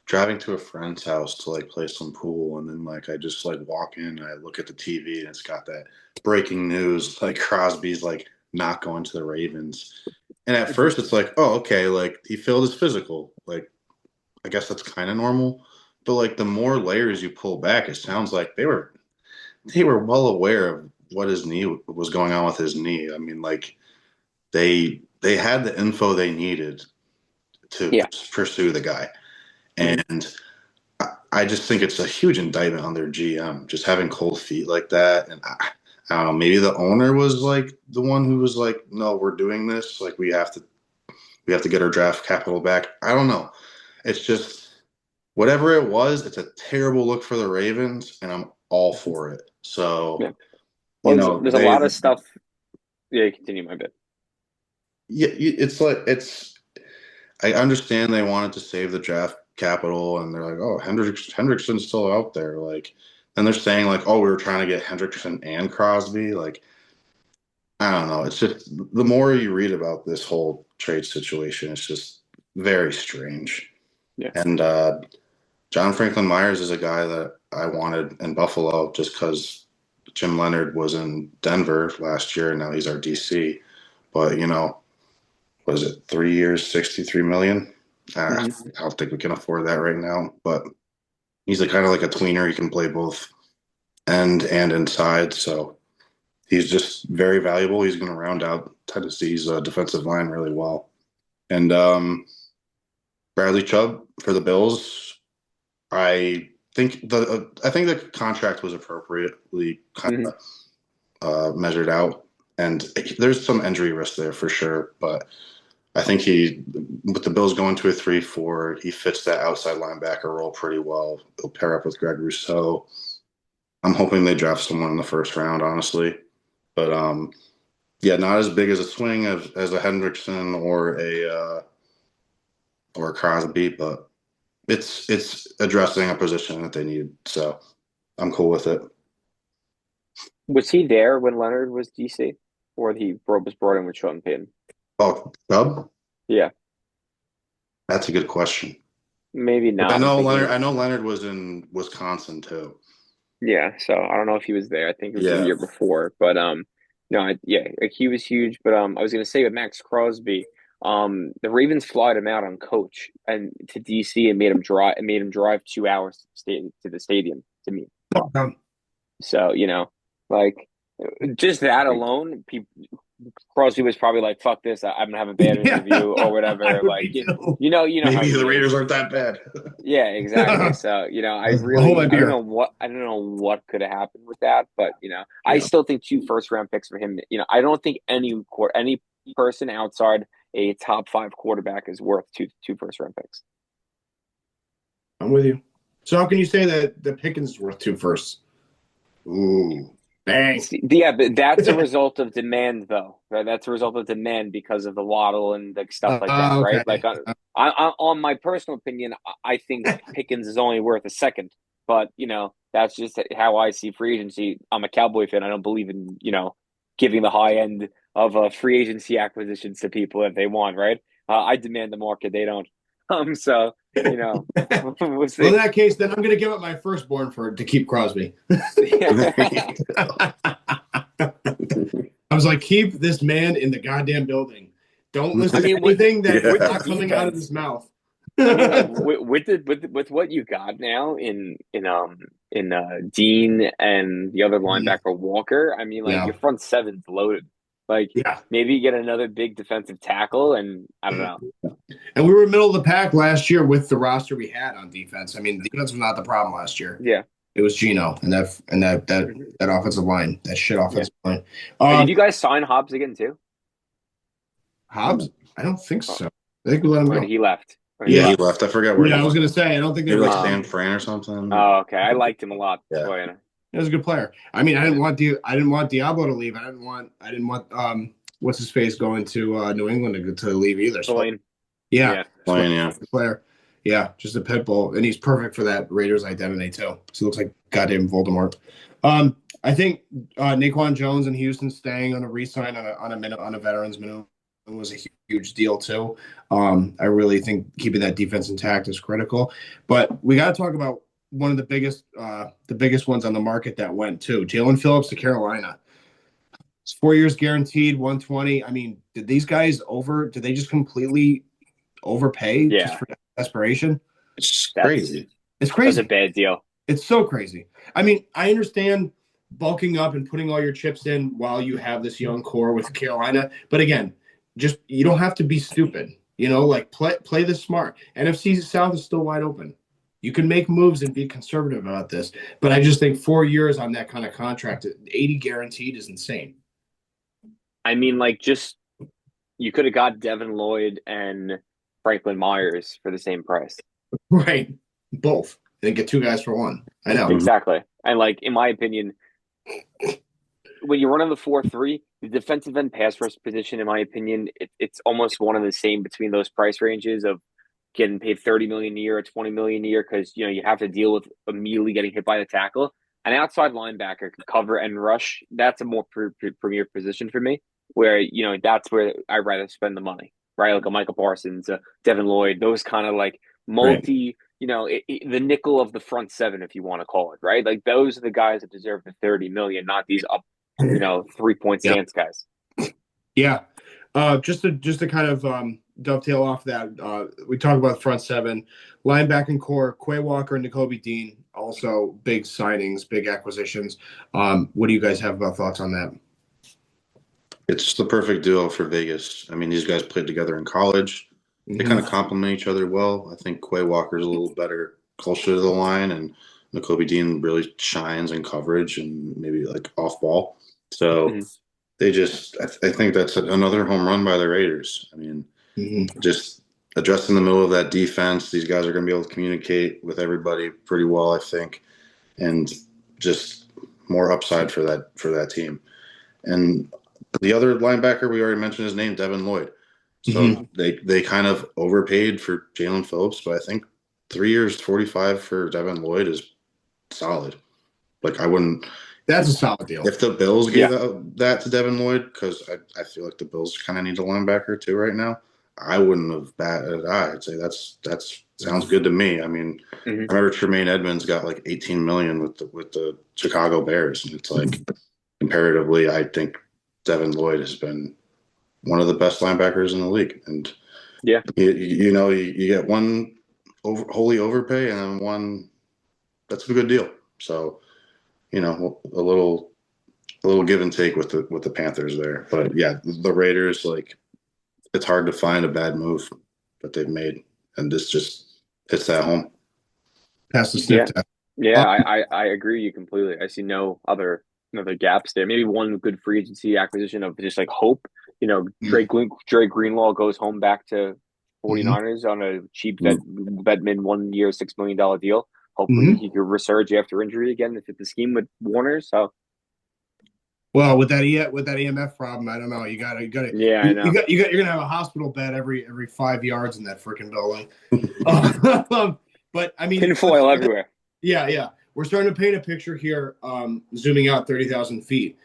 driving to a friend's house to play some pool, and then I just walk in and I look at the TV and it's got that breaking news Crosby's not going to the Ravens. And at first it's oh, okay, he failed his physical. I guess that's kind of normal. But the more layers you pull back, it sounds like they were well aware of what his knee was going on with his knee. I mean, they had the info they needed to pursue the guy. And I just think it's a huge indictment on their GM, just having cold feet like that. And I don't know, maybe the owner was the one who was no, we're doing this. We have to get our draft capital back. I don't know. It's just whatever it was, it's a terrible look for the Ravens, and I'm all for it. So, there's a lot of stuff. Yeah, continue my bit. Yeah, I understand they wanted to save the draft capital, and they're oh, Hendrickson's still out there. And they're saying like, oh, we were trying to get Hendrickson and Crosby. Like, I don't know. It's just the more you read about this whole trade situation, it's just very strange. Yeah. And John Franklin Myers is a guy that I wanted in Buffalo just because Jim Leonard was in Denver last year, and now he's our DC. But was it 3 years, 63 million? I don't think we can afford that right now. But he's kind of like a tweener. He can play both end and inside, so he's just very valuable. He's going to round out Tennessee's defensive line really well. And Bradley Chubb for the Bills, I think the contract was appropriately kind of measured out, and there's some injury risk there for sure. But I think with the Bills going to a 3-4, he fits that outside linebacker role pretty well. He'll pair up with Greg Rousseau. I'm hoping they draft someone in the first round, honestly. But yeah, not as big as a swing as a Hendrickson or a Crosby, but it's addressing a position that they need. So I'm cool with it. Was he there when Leonard was DC, or he was brought in with Sean Payton? Oh, Chubb? Yeah, That's a good question. maybe But not. I know Leonard was in Wisconsin too. Yeah, so I don't know if he was there. I think it was the Yeah. year before, but no, yeah, like he was huge. But I was gonna say with Max Crosby, the Ravens flied him out on coach and to DC and made him drive 2 hours to the stadium to meet. So like just that alone, Crosby was probably like, "Fuck this! I'm gonna have a bad interview or whatever." Like how Maybe the he Raiders is. aren't that bad. Yeah, exactly. So, I don't know what could have happened with that, but I Yeah. still think 2 first-round picks for him. I don't think any person outside a top 5 quarterback is worth two first-round picks. I'm with you. So how can you say that the Pickens is worth 2 firsts? Ooh. Bang. Yeah, but that's a result of demand, though. Right? That's a result of demand because of the Waddle and like stuff like that, right? Okay. Like on my personal opinion, I think Pickens is only worth a second, but that's just how I see free agency. I'm a Cowboy fan. I don't believe in giving the high end of free agency acquisitions to people if they want, right? I demand the market; they don't. So we'll see. Well, in that case, then I'm going to give up my firstborn to keep Crosby. I was like, keep this man in the goddamn building. Don't listen to anything that's not coming out of his mouth. with what you got now in Dean and the other linebacker Walker, I mean, your front seven's loaded. Maybe you get another big defensive tackle, and I don't know. And we were middle of the pack last year with the roster we had on defense. I mean, defense was not the problem last year. Yeah, it was Geno and that offensive line, that shit offensive line. Did you guys sign Hobbs again too? Hobbs? I don't think so. I think we let him go. He left. Yeah, he left. I forgot where. Yeah, I was gonna say I don't think they were like San Fran or something. Oh, okay. I liked him a lot. Yeah. He was a good player. I mean, I didn't want Diablo to leave. I didn't want what's his face going to New England to leave either. So, yeah. Player. Yeah, just a pit bull, and he's perfect for that Raiders identity too. So he looks like goddamn Voldemort. I think Naquan Jones in Houston staying on a re-sign on a veterans minimum was a huge deal too. I really think keeping that defense intact is critical. But we got to talk about one of the biggest ones on the market that went too. Jalen Phillips to Carolina. It's 4 years guaranteed, 120. I mean, did these guys did they just completely overpay just for desperation? It's crazy. It's crazy. That's a bad deal. It's so crazy. I mean, I understand bulking up and putting all your chips in while you have this young core with Carolina. But again, you don't have to be stupid. Play this smart. NFC South is still wide open. You can make moves and be conservative about this. But I just think 4 years on that kind of contract, 80 guaranteed is insane. I mean, you could have got Devin Lloyd and Franklin Myers for the same price. Right. Both. Then get 2 guys for 1. I know. Exactly. And in my opinion, when you're running the 4-3, the defensive end pass rush position, in my opinion, it's almost one and the same between those price ranges of getting paid $30 million a year or $20 million a year because you have to deal with immediately getting hit by the tackle. an outside linebacker can cover and rush. That's a more premier position for me, where that's where I'd rather spend the money, right? Like a Michael Parsons, Devin Lloyd, those kind of like Right. multi, the nickel of the front seven, if you want to call it, right? Like those are the guys that deserve the 30 million, not these up, 3-point Yeah. stance guys. Yeah. Just to kind of dovetail off that, we talked about front seven, linebacking core, Quay Walker and Nakobe Dean, also big signings, big acquisitions. What do you guys have about thoughts on that? It's the perfect duo for Vegas. I mean, these guys played together in college. They kind of complement each other well. I think Quay Walker's a little better closer to the line, and Nakobe Dean really shines in coverage and maybe like off ball. So I think that's another home run by the Raiders. I mean, just addressing the middle of that defense. These guys are going to be able to communicate with everybody pretty well, I think, and just more upside for that team. And the other linebacker, we already mentioned his name, Devin Lloyd. So they kind of overpaid for Jalen Phillips, but I think 3 years, 45 for Devin Lloyd is solid. Like I wouldn't. That's a solid deal. If the Bills gave that to Devin Lloyd, because I feel like the Bills kind of need a linebacker too right now, I wouldn't have batted an eye. I'd say that's sounds good to me. I mean, I remember Tremaine Edmonds got like 18 million with the Chicago Bears, and it's like comparatively, I think Devin Lloyd has been one of the best linebackers in the league. And you get one wholly overpay and then one that's a good deal. So, a little give and take with the Panthers there. But yeah, the Raiders, like, it's hard to find a bad move that they've made, and this just hits that home. Pass the sniff test. Yeah, I agree with you completely. I see no other gaps there. Maybe one good free agency acquisition of just like hope. Dre Greenlaw goes home back to 49ers on a cheap Vetman 1 year, $6 million deal. Hopefully he could resurge after injury again to fit the scheme with Warner. So, well, with that EMF problem, I don't know. You got to. Yeah, I know. You're gonna have a hospital bed every 5 yards in that freaking building. But I mean, tinfoil everywhere. Yeah. We're starting to paint a picture here. Zooming out 30,000 feet,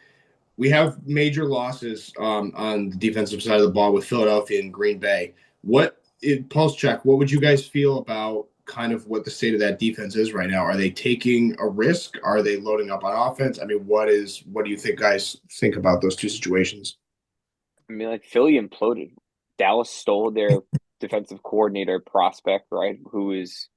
we have major losses on the defensive side of the ball with Philadelphia and Green Bay. Pulse check, what would you guys feel about kind of what the state of that defense is right now? Are they taking a risk? Are they loading up on offense? I mean, what do you think guys think about those two situations? I mean, like Philly imploded. Dallas stole their defensive coordinator prospect, right? Who is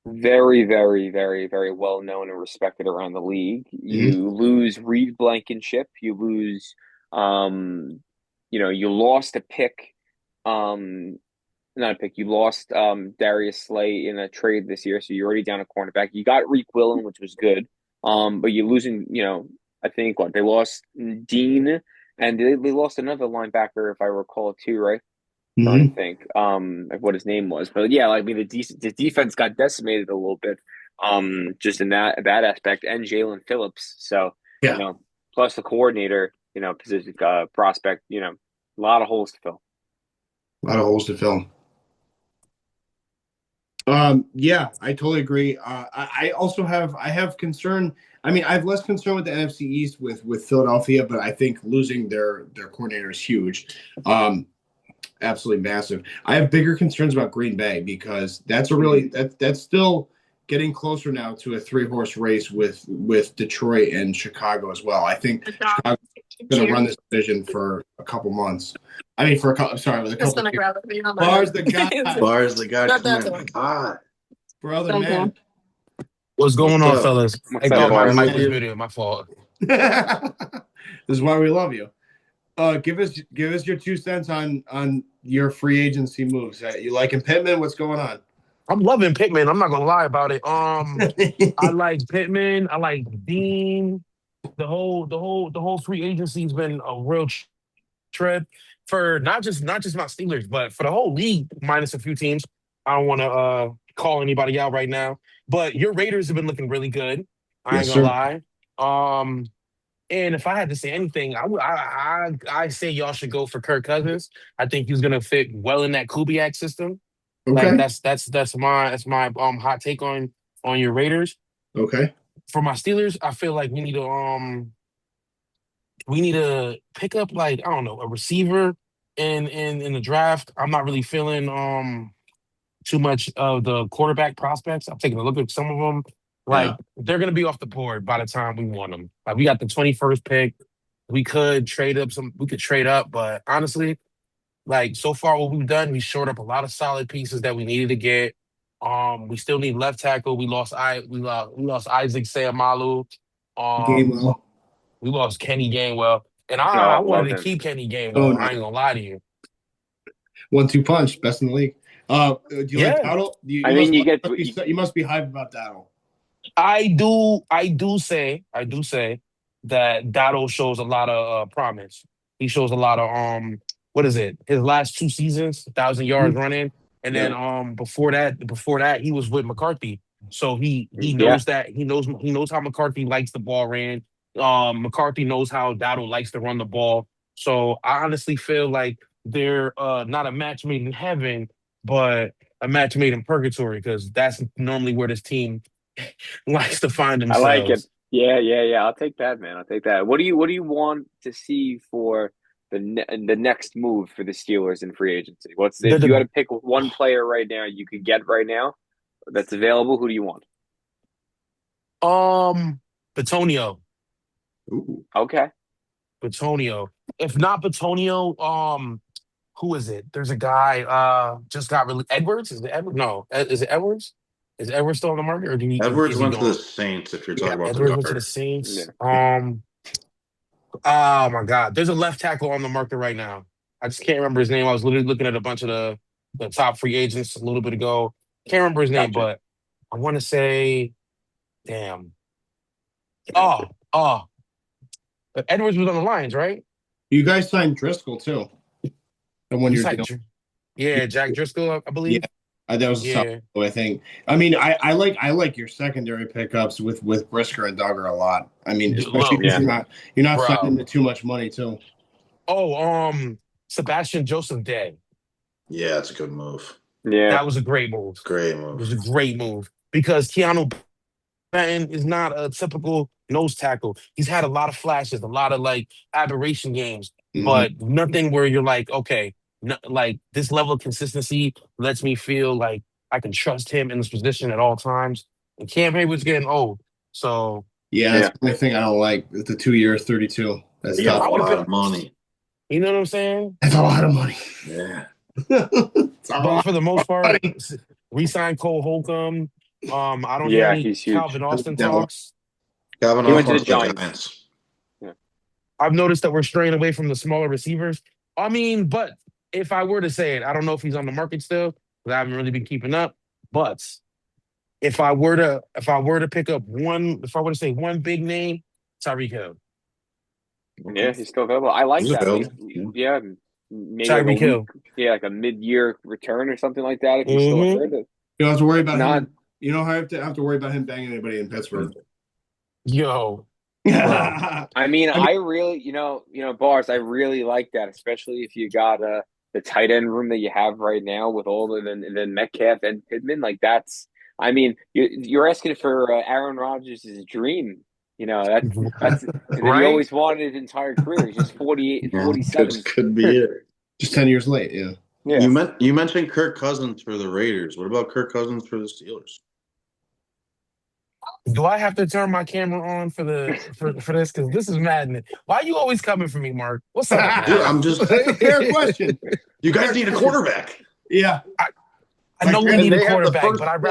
very, very, very, very well known and respected around the league. You lose Reed Blankenship. You lose, you lost a pick. Not a pick. You lost Darius Slay in a trade this year, so you're already down a cornerback. You got Reek Willen, which was good. But you're losing, I think they lost Dean and they lost another linebacker, if I recall, too, right? Trying to think of what his name was. But yeah, I mean the defense got decimated a little bit just in that aspect, and Jalen Phillips. So plus the coordinator, position prospect, a lot of holes to fill. Yeah, I totally agree. I have concern. I mean, I have less concern with the NFC East with Philadelphia, but I think losing their coordinator is huge. Absolutely massive. I have bigger concerns about Green Bay because that's still getting closer now to a 3-horse race with Detroit and Chicago as well. I think Chicago's going to run this division for a couple months. I mean, with a couple. Bars the guy. Brother, man. What's going on, fellas? What's up, Bars? My mic was muted. My fault. This is why we love you. Give us your 2 cents on your free agency moves. You liking Pittman? What's going on? I'm loving Pittman. I'm not gonna lie about it. I like Pittman. I like Dean. The whole free agency's been a real trip for not just my Steelers, but for the whole league, minus a few teams. I don't want to call anybody out right now, but your Raiders have been looking really good. I ain't gonna lie. And if I had to say anything, I say y'all should go for Kirk Cousins. I think he's gonna fit well in that Kubiak system. Okay. Like that's my hot take on your Raiders. Okay. for my Steelers, I feel like we need to pick up like I don't know a receiver in the draft. I'm not really feeling too much of the quarterback prospects. I'm taking a look at some of them. Yeah. Like they're gonna be off the board by the time we want them. Like we got the 21st pick. We could trade up some. We could trade up, but honestly, like so far what we've done, we shored up a lot of solid pieces that we needed to get. We still need left tackle. We lost Isaac Sayamalu. Um, Gainwell. we lost Kenny Gainwell, and I Oh, wanted love to him. keep Kenny Oh, Gainwell. no. I ain't gonna lie to you. 1-2 punch, best in the league. Do you like Yeah, Dowdle? You I must, mean, you must be hyped about Dowdle. I do. I do say that Dotto shows a lot of promise. He shows a lot of what is it? His last 2 seasons, 1,000 yards running, and then Yeah. before that, he was with McCarthy. So he yeah, knows that he knows how McCarthy likes the ball ran. McCarthy knows how Dowdle likes to run the ball. So I honestly feel like they're not a match made in heaven, but a match made in purgatory because that's normally where this team likes to find I like it. themselves. Yeah. I'll take that, man. I'll take that. What do you want to see for the next move for the Steelers in free agency? The, If you had the to pick one player right now you could get right now that's available? Who do you want? Batonio. Ooh. Okay, Batonio. If not Batonio, who is it? There's a guy just got really Edwards? Is it Edwards? No. Is it Edwards? Is Edwards still on the market or Edwards is he went to the gone? Saints if you're Yeah. talking about the Edwards went to the guard. yeah. Saints. Oh my God. There's a left tackle on the market right now. I just can't remember his name. I was literally looking at a bunch of the top free agents a little bit ago. Can't remember his name, Gotcha, but I want to say, damn. gotcha. Oh. But Edwards was on the Lions, right? You guys signed Driscoll too. The one You year said, deal. yeah, Jack Driscoll, I Yeah. believe. That was a solid Yeah. move, I think. I mean, I like your secondary pickups with Brisker and Duggar a lot. I mean, especially Look, because Yeah, you're not bro. signing to too much money too. Oh, Sebastian Joseph Day. Yeah, it's a good move. yeah. That was a great move. Great It was move. a great move because Keanu Benton is not a typical nose tackle. He's had a lot of flashes, a lot of like aberration games, Hmm. but nothing where you're like, okay, no, like this level of consistency lets me feel like I can trust him in this position at all times. And Cam Hayward's getting old, so Yeah, that's Yeah. the only thing I don't like. The 2 year 32. That's They got tough. a I would lot pick. of money. You know what I'm saying? That's a lot of money. Yeah. It's a But lot for the most of part, money. re-sign Cole Holcomb. I don't hear Yeah, any he's huge. Calvin Austin That one. talks. Calvin He went Austin to the went to the Giants. Giants. Yeah. I've noticed that we're straying away from the smaller receivers. I mean, but if I were to say it, I don't know if he's on the market still because I haven't really been keeping up. But if I were to pick up one, if I were to say one big name, Tyreek Hill. Yeah, Okay. he's still available. I like He's that. Like, available. Yeah. yeah, maybe like a Tyreek week. Hill. Yeah, like a mid-year return or something like that if he's still Mm-hmm. hurt. You don't have to worry If about not, him. You don't have to worry about him banging anybody in Pittsburgh. Yo, bro. I mean, I mean, I really, Bars, I really like that, especially if you got the tight end room that you have right now with all the then Metcalf and Pittman. Like I mean, you're asking for Aaron Rodgers' dream. That's, and then he Right? always wanted his entire career. He's just 48, Yeah. 47. Could be it. just 10 years late. Yeah. Yeah. You mentioned Kirk Cousins for the Raiders. What about Kirk Cousins for the Steelers? Do I have to turn my camera on for this? Because this is madness. Why are you always coming for me, Mark? What's up, Dude, man? I'm just. That's a fair question. You guys need a quarterback. Yeah. I know we And need a they have the quarterback, first but I'd pick.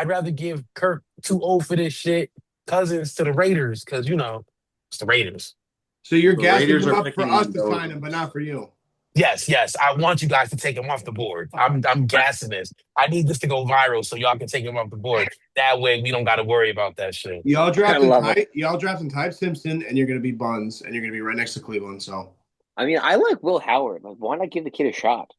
rather give Kirk too old for this shit Cousins to the Raiders because it's the Raiders. So you're The gassing Raiders him are up for picking us to Mendoza. sign him, but not for you. Yes, I want you guys to take him off the board. I'm gassing this. I need this to go viral so y'all can take him off the board. That way we don't got to worry about that shit. Y'all love it. drafting Ty Simpson, and you're gonna be Buns, and you're gonna be right next to Cleveland. So I mean, I like Will Howard. Like, why not give the kid a shot?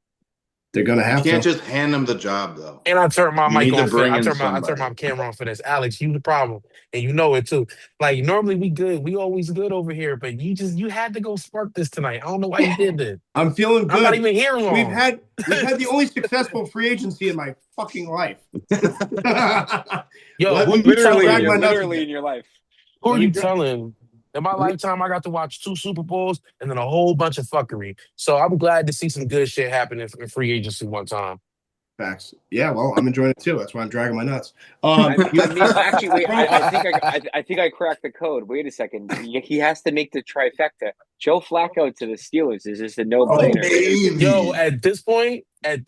They're gonna You have can't to. just hand them the job, though. And I turned my You mic need to on for bring I in turned my somebody. camera on for this. Alex, you the problem. And you know it too. Like normally we good. We always good over here, but you had to go spark this tonight. I don't know why you did this. I'm feeling I'm not good. even here We've long. had the only successful free agency in my fucking life. Yo, Let who me you telling? drag my nuts literally again. in your life. Who are Let me you dra- telling? In my lifetime, I got to watch 2 Super Bowls and then a whole bunch of fuckery. So I'm glad to see some good shit happen in free agency one time. Facts. Yeah, well, I'm enjoying it too. That's why I'm dragging my nuts. Actually, wait. Bro, I think I cracked the code. Wait a second. He has to make the trifecta. Joe Flacco to the Steelers is just a no-brainer. Yo, Baby. at this point, I for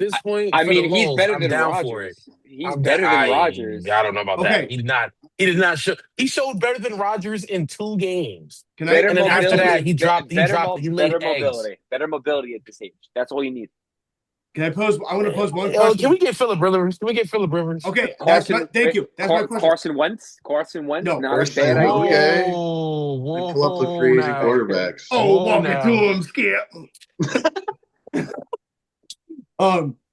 the mean, he's Lowe's, better I'm than down for it. Rodgers. He's I'm down. better than Rodgers. I don't know about that. okay. He did not show. He showed better than Rodgers in 2 games. Can I? Better And then after that, mobility. he laid Better eggs. mobility. Better mobility at this age. That's all you need. Can I pose? I want to pose one Yo, can question. we get Phillip Rivers? Can we get Phillip Rivers? Okay, thank Wait, you. That's my question. Carson Wentz, No. not a bad idea. Okay. Whoa, And pull up the free agent now. quarterbacks. Oh, Whoa, walk it to now. him, Skip.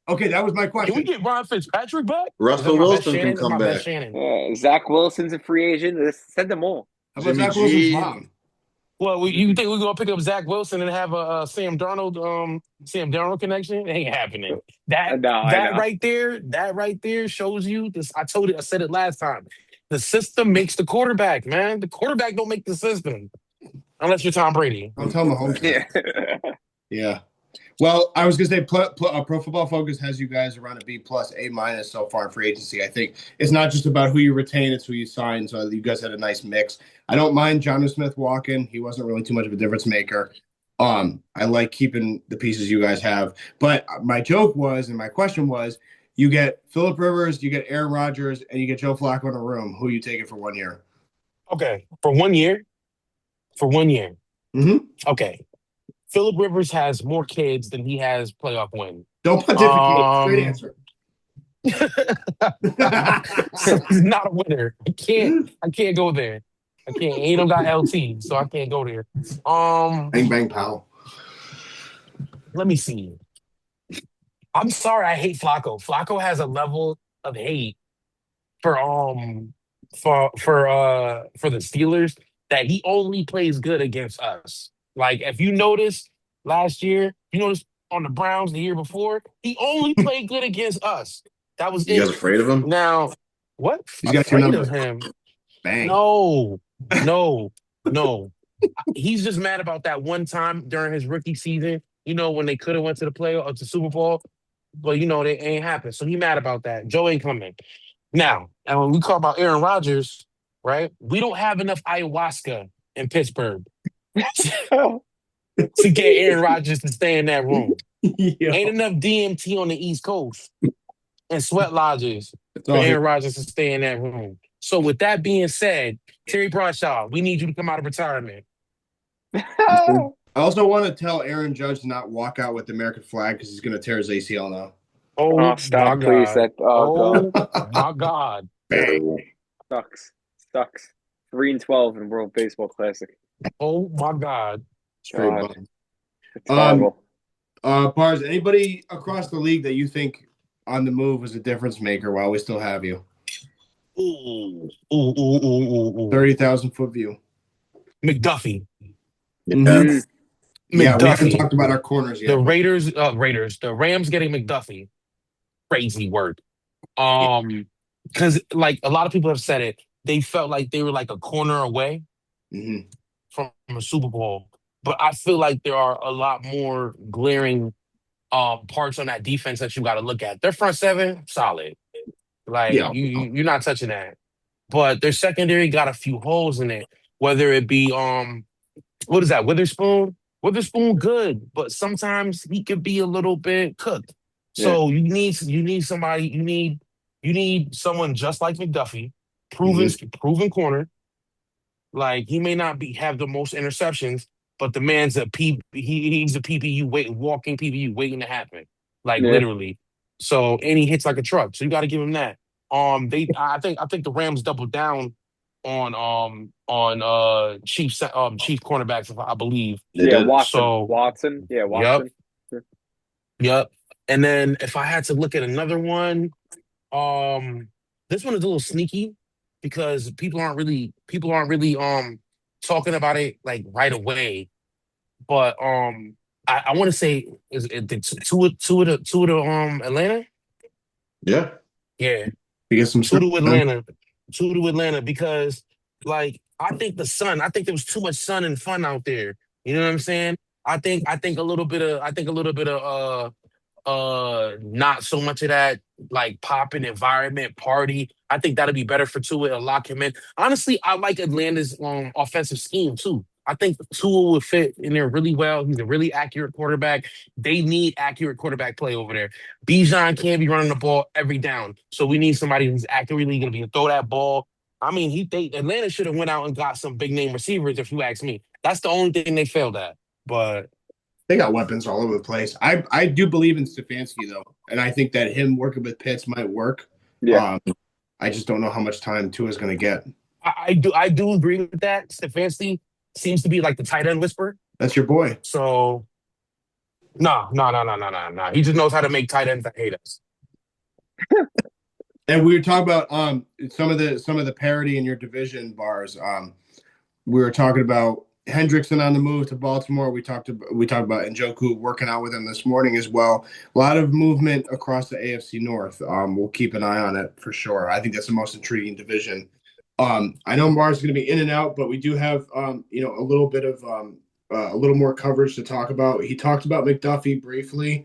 Okay, that was my Can question. we get Ron Fitzpatrick back? Russell Wilson can come back. Zach Wilson's a free agent. Let's send them all. How about Jimmy Zach Wilson's G. mom? Well, you think we're gonna pick up Zach Wilson and have a Sam Darnold connection? It ain't happening. I know. That right there shows you this. I said it last time. The system makes the quarterback, man. The quarterback don't make the system. Unless you're Tom Brady. I'll tell Mahomes. Yeah. Yeah. Well, I was gonna say, Pro Football Focus has you guys around a B+, A- so far in free agency. I think it's not just about who you retain; it's who you sign. So you guys had a nice mix. I don't mind Jonnu Smith walking; he wasn't really too much of a difference maker. I like keeping the pieces you guys have. But my joke was, and my question was, you get Phillip Rivers, you get Aaron Rodgers, and you get Joe Flacco in a room. Who are you taking for 1 year? Okay, for 1 year. For 1 year. Mm-hmm. Okay. Phillip Rivers has more kids than he has playoff wins. Don't pontificate. Straight answer. So he's not a winner. I can't go there. I can't. He don't got LT, so I can't go there. Bang bang pow. Let me see. I'm sorry, I hate Flacco. Flacco has a level of hate for the Steelers that he only plays good against us. Like if you notice last year, you notice on the Browns the year before, he only played good against us. That was You guys afraid of him? Now, what? He's got your Afraid number. of him? Bang. No. He's just mad about that one time during his rookie season. You know when they could have went to the playoff or to Super Bowl, but you know they ain't happened. So he mad about that. Joe ain't coming now. And when we talk about Aaron Rodgers, right? We don't have enough ayahuasca in Pittsburgh to get Aaron Rodgers to stay in that room. Yeah. Ain't enough DMT on the East Coast and sweat lodges for Aaron Rodgers to stay in that room. So with that being said, Terry Bradshaw, we need you to come out of retirement. I also want to tell Aaron Judge to not walk out with the American flag because he's going to tear his ACL now. Oh, stop, please. My God. Bang. Sucks. 3-12 in World Baseball Classic. Oh, my God. Straight God. bum. It's horrible. Bars, anybody across the league that you think on the move was a difference maker while we still have you? Ooh. 30,000-foot view. McDuffie. Mm-hmm. Yeah, we haven't McDuffie. talked about our corners yet. The the Rams getting McDuffie. Crazy word. Because like a lot of people have said it, they felt like they were like a corner away from a Super Bowl. But I feel like there are a lot more glaring parts on that defense that you got to look at. Their front seven, solid. Like you're not touching that. But their secondary got a few holes in it. Whether it be what is that, Witherspoon? Witherspoon good, but sometimes he could be a little bit cooked. So you need somebody, you need someone just like McDuffie, proven corner. Like he may not have the most interceptions, but the man's he's a walking PPU waiting to happen. Like literally. So and he hits like a truck. So you got to give him that. I think the Rams doubled down on chief cornerbacks, I believe. Watson. So Watson. Yeah, Watson. Yep. And then if I had to look at another one, um, this one is a little sneaky because people aren't really talking about it like right away. But I want to say is it the two of the Atlanta? Yeah. Yeah, We get some two stuff to done. Atlanta, two to Atlanta because like I think there was too much sun and fun out there. You know what I'm saying? I think a little bit of not so much of that like popping environment party. I think that'd be better for Tua to lock him in. Honestly, I like Atlanta's offensive scheme too. I think Tua would fit in there really well. He's a really accurate quarterback. They need accurate quarterback play over there. Bijan can't be running the ball every down, so we need somebody who's accurately going to be able to throw that ball. I mean, Atlanta should have went out and got some big name receivers. If you ask me, that's the only thing they failed at. But They got weapons all over the place. I do believe in Stefanski though, and I think that him working with Pitts might work. Yeah. I just don't know how much time Tua is going to get. I do agree with that. Stefanski seems to be like the tight end whisperer. That's your boy. So no, no, no, no, no, no, no. He just knows how to make tight ends that hate us. And we were talking about some of the parity in your division bars. We were talking about Hendrickson on the move to Baltimore. We talked about Njoku working out with him this morning as well. A lot of movement across the AFC North. We'll keep an eye on it for sure. I think that's the most intriguing division. I know Mars is going to be in and out, but we do have a little bit of a little more coverage to talk about. He talked about McDuffie briefly.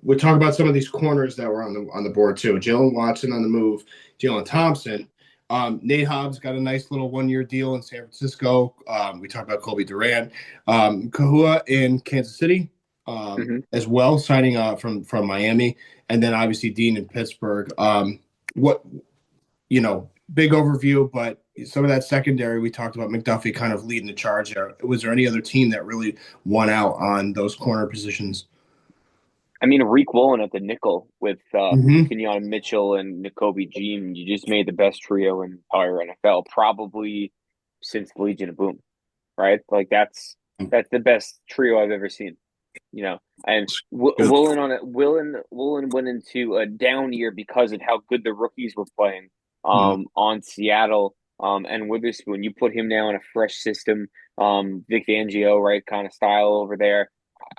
We'll talk about some of these corners that were on the board too. Jalen Watson on the move, Jalen Thompson. Nate Hobbs got a nice little 1-year deal in San Francisco. We talked about Colby Durant, Kahua in Kansas City as well, signing from Miami, and then obviously Dean in Pittsburgh. Big overview, but some of that secondary we talked about McDuffie kind of leading the charge there. Was there any other team that really won out on those corner positions? I mean, Reek Woolen at the nickel with Kenyon Mitchell and N'Kobe Jean, you just made the best trio in entire NFL, probably since the Legion of Boom, right? Like that's the best trio I've ever seen, And Woolen went into a down year because of how good the rookies were playing on Seattle and Witherspoon. You put him now in a fresh system, Vic Fangio, right, kind of style over there.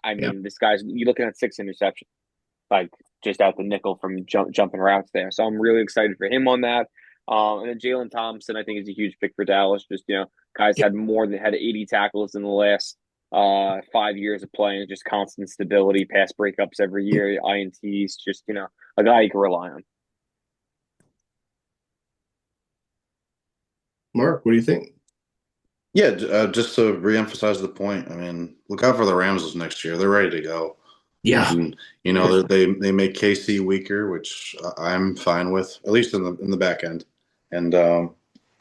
I mean, This guy's, you're looking at 6 interceptions, like just out the nickel from jumping routes there. So I'm really excited for him on that. And then Jalen Thompson, I think, is a huge pick for Dallas. Just, guys had 80 tackles in the last 5 years of playing, just constant stability, pass breakups every year, INTs, just, a guy you can rely on. Mark, what do you think? Yeah, just to reemphasize the point, I mean, look out for the Rams next year. They're ready to go. Yeah. And, they make KC weaker, which I'm fine with, at least in the back end. And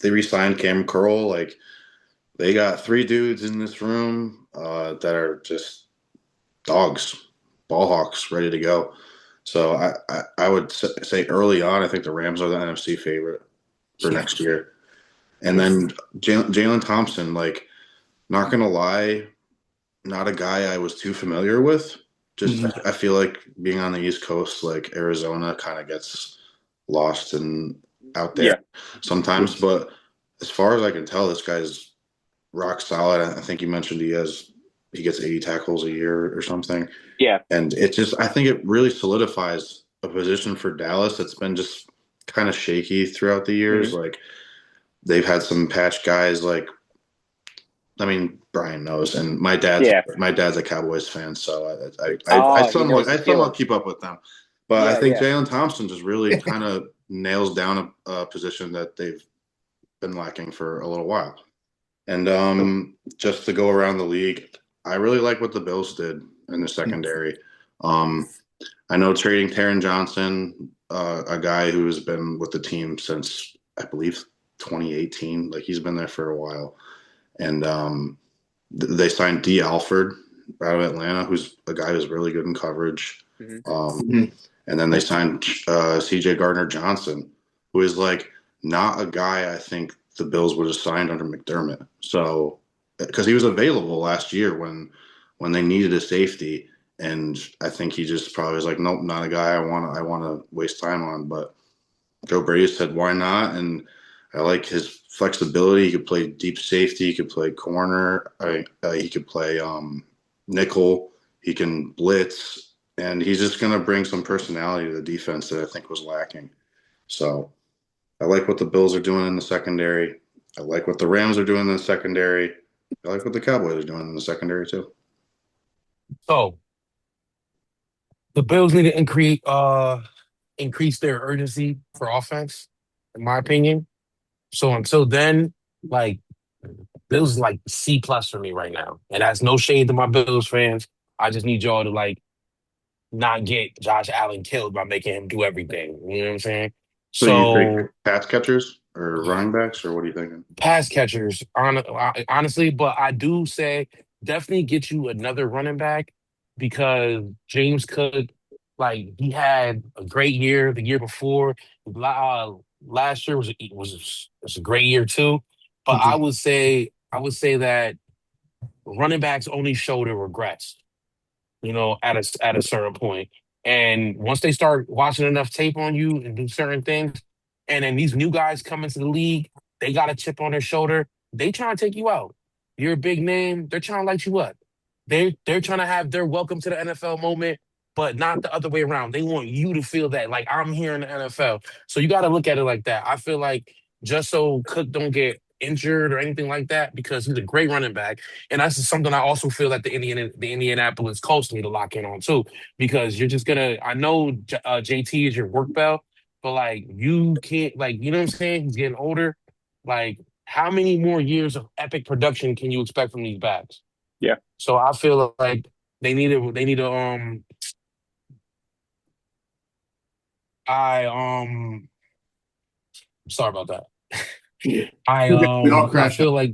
they re-signed Cam Curl. Like, they got 3 dudes in this room that are just dogs, ball hawks, ready to go. So I would say early on, I think the Rams are the NFC favorite for next year. And then Jalen Thompson, like, not going to lie, not a guy I was too familiar with. Just I feel like being on the East Coast, like Arizona, kind of gets lost and out there sometimes. But as far as I can tell, this guy's rock solid. I think you mentioned he gets 80 tackles a year or something. Yeah. And I think it really solidifies a position for Dallas that's been just kind of shaky throughout the years. Like, they've had some patch guys, like, I mean, Brian knows, and my dad's a Cowboys fan, so I somewhat keep up with them. But I think Jalen Thompson just really kind of nails down a position that they've been lacking for a little while. And just to go around the league, I really like what the Bills did in the secondary. I know trading Taron Johnson, a guy who has been with the team since, I believe, 2018. Like, he's been there for a while. And they signed D. Alford out of Atlanta, who's a guy who's really good in coverage. And then they signed C.J. Gardner-Johnson, who is, like, not a guy I think the Bills would have signed under McDermott. So, because he was available last year when they needed a safety, And I think he just probably was like, nope, not a guy I want to waste time on. But Joe Brady said, why not? And I like his flexibility. He could play deep safety. He could play corner. He could play nickel. He can blitz. And he's just going to bring some personality to the defense that I think was lacking. So I like what the Bills are doing in the secondary. I like what the Rams are doing in the secondary. I like what the Cowboys are doing in the secondary too. So the Bills need to increase their urgency for offense, in my opinion. So until then, like Bills is like C+ for me right now. And that's no shade to my Bills fans. I just need y'all to like not get Josh Allen killed by making him do everything. You know what I'm saying? So you think So pass catchers or running backs, or what are you thinking? pass catchers, honestly, but I do say definitely get you another running back because James Cook, like he had a great year the year before. Last year was a great year too. But I would say that running backs only show their regrets, at a certain point. And once they start watching enough tape on you and do certain things, and then these new guys come into the league, they got a chip on their shoulder. They trying to take you out. You're a big name. They're trying to light you up. They're trying to have their welcome to the NFL moment, but not the other way around. They want you to feel that like I'm here in the NFL. So you got to look at it like that. I feel like just so Cook don't get injured or anything like that, because he's a great running back. And that's just something I also feel that the Indianapolis Colts need to lock in on too, because you're just gonna. I know JT is your work bell, but like you can't, like, you know what I'm saying. He's getting older. Like, how many more years of epic production can you expect from these backs? Yeah. So I feel like they need to. I sorry about that. Yeah. I We all um I crash feel out. like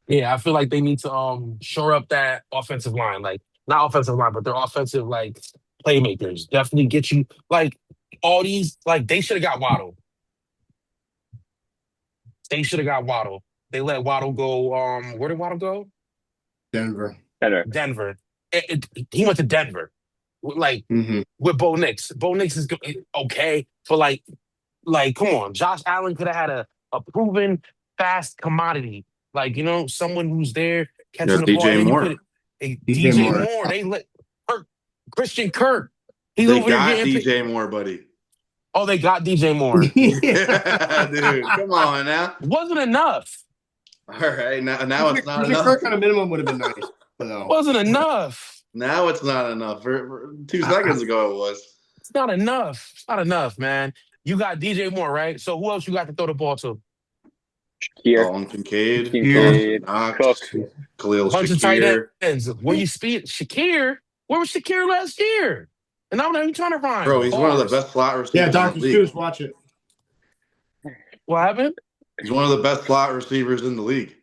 Yeah, I feel like they need to shore up that offensive line. Like not offensive line, but their offensive like playmakers. Definitely get you like all these like they should have got Waddle. They should have got Waddle. They let Waddle go. Where did Waddle go? Denver. Better. Denver. He went to Denver. Like Mm-hmm. with Bo Nix. Bo Nix is okay, but like come on, Josh Allen could have had a proven fast commodity. Like, someone who's there catching There's the ball, and DJ then you Moore. could DJ DJ Moore. Moore. They let Christian Kirk. He's They over here got getting DJ Moore, buddy. Oh, they got DJ Moore. Yeah, dude, come on now. Wasn't enough. All right, now it's not Christian enough. Kirk on a minimum would have been nice, though. Wasn't enough. Now it's not enough. For 2 seconds ago, it was. It's not enough. It's not enough, man. You got DJ Moore, right? So who else you got to throw the ball to? Here. Dalton Kincaid, Kincaid, Knox, Cook. Khalil Bunch of tight Shakir. ends. Where you speed Shakir? Where was Shakir last year? And I'm not even trying to find. Bro, he's one of the best slot receivers. Yeah, Dr. in the league. Seuss, watch it. What happened? He's one of the best slot receivers in the league.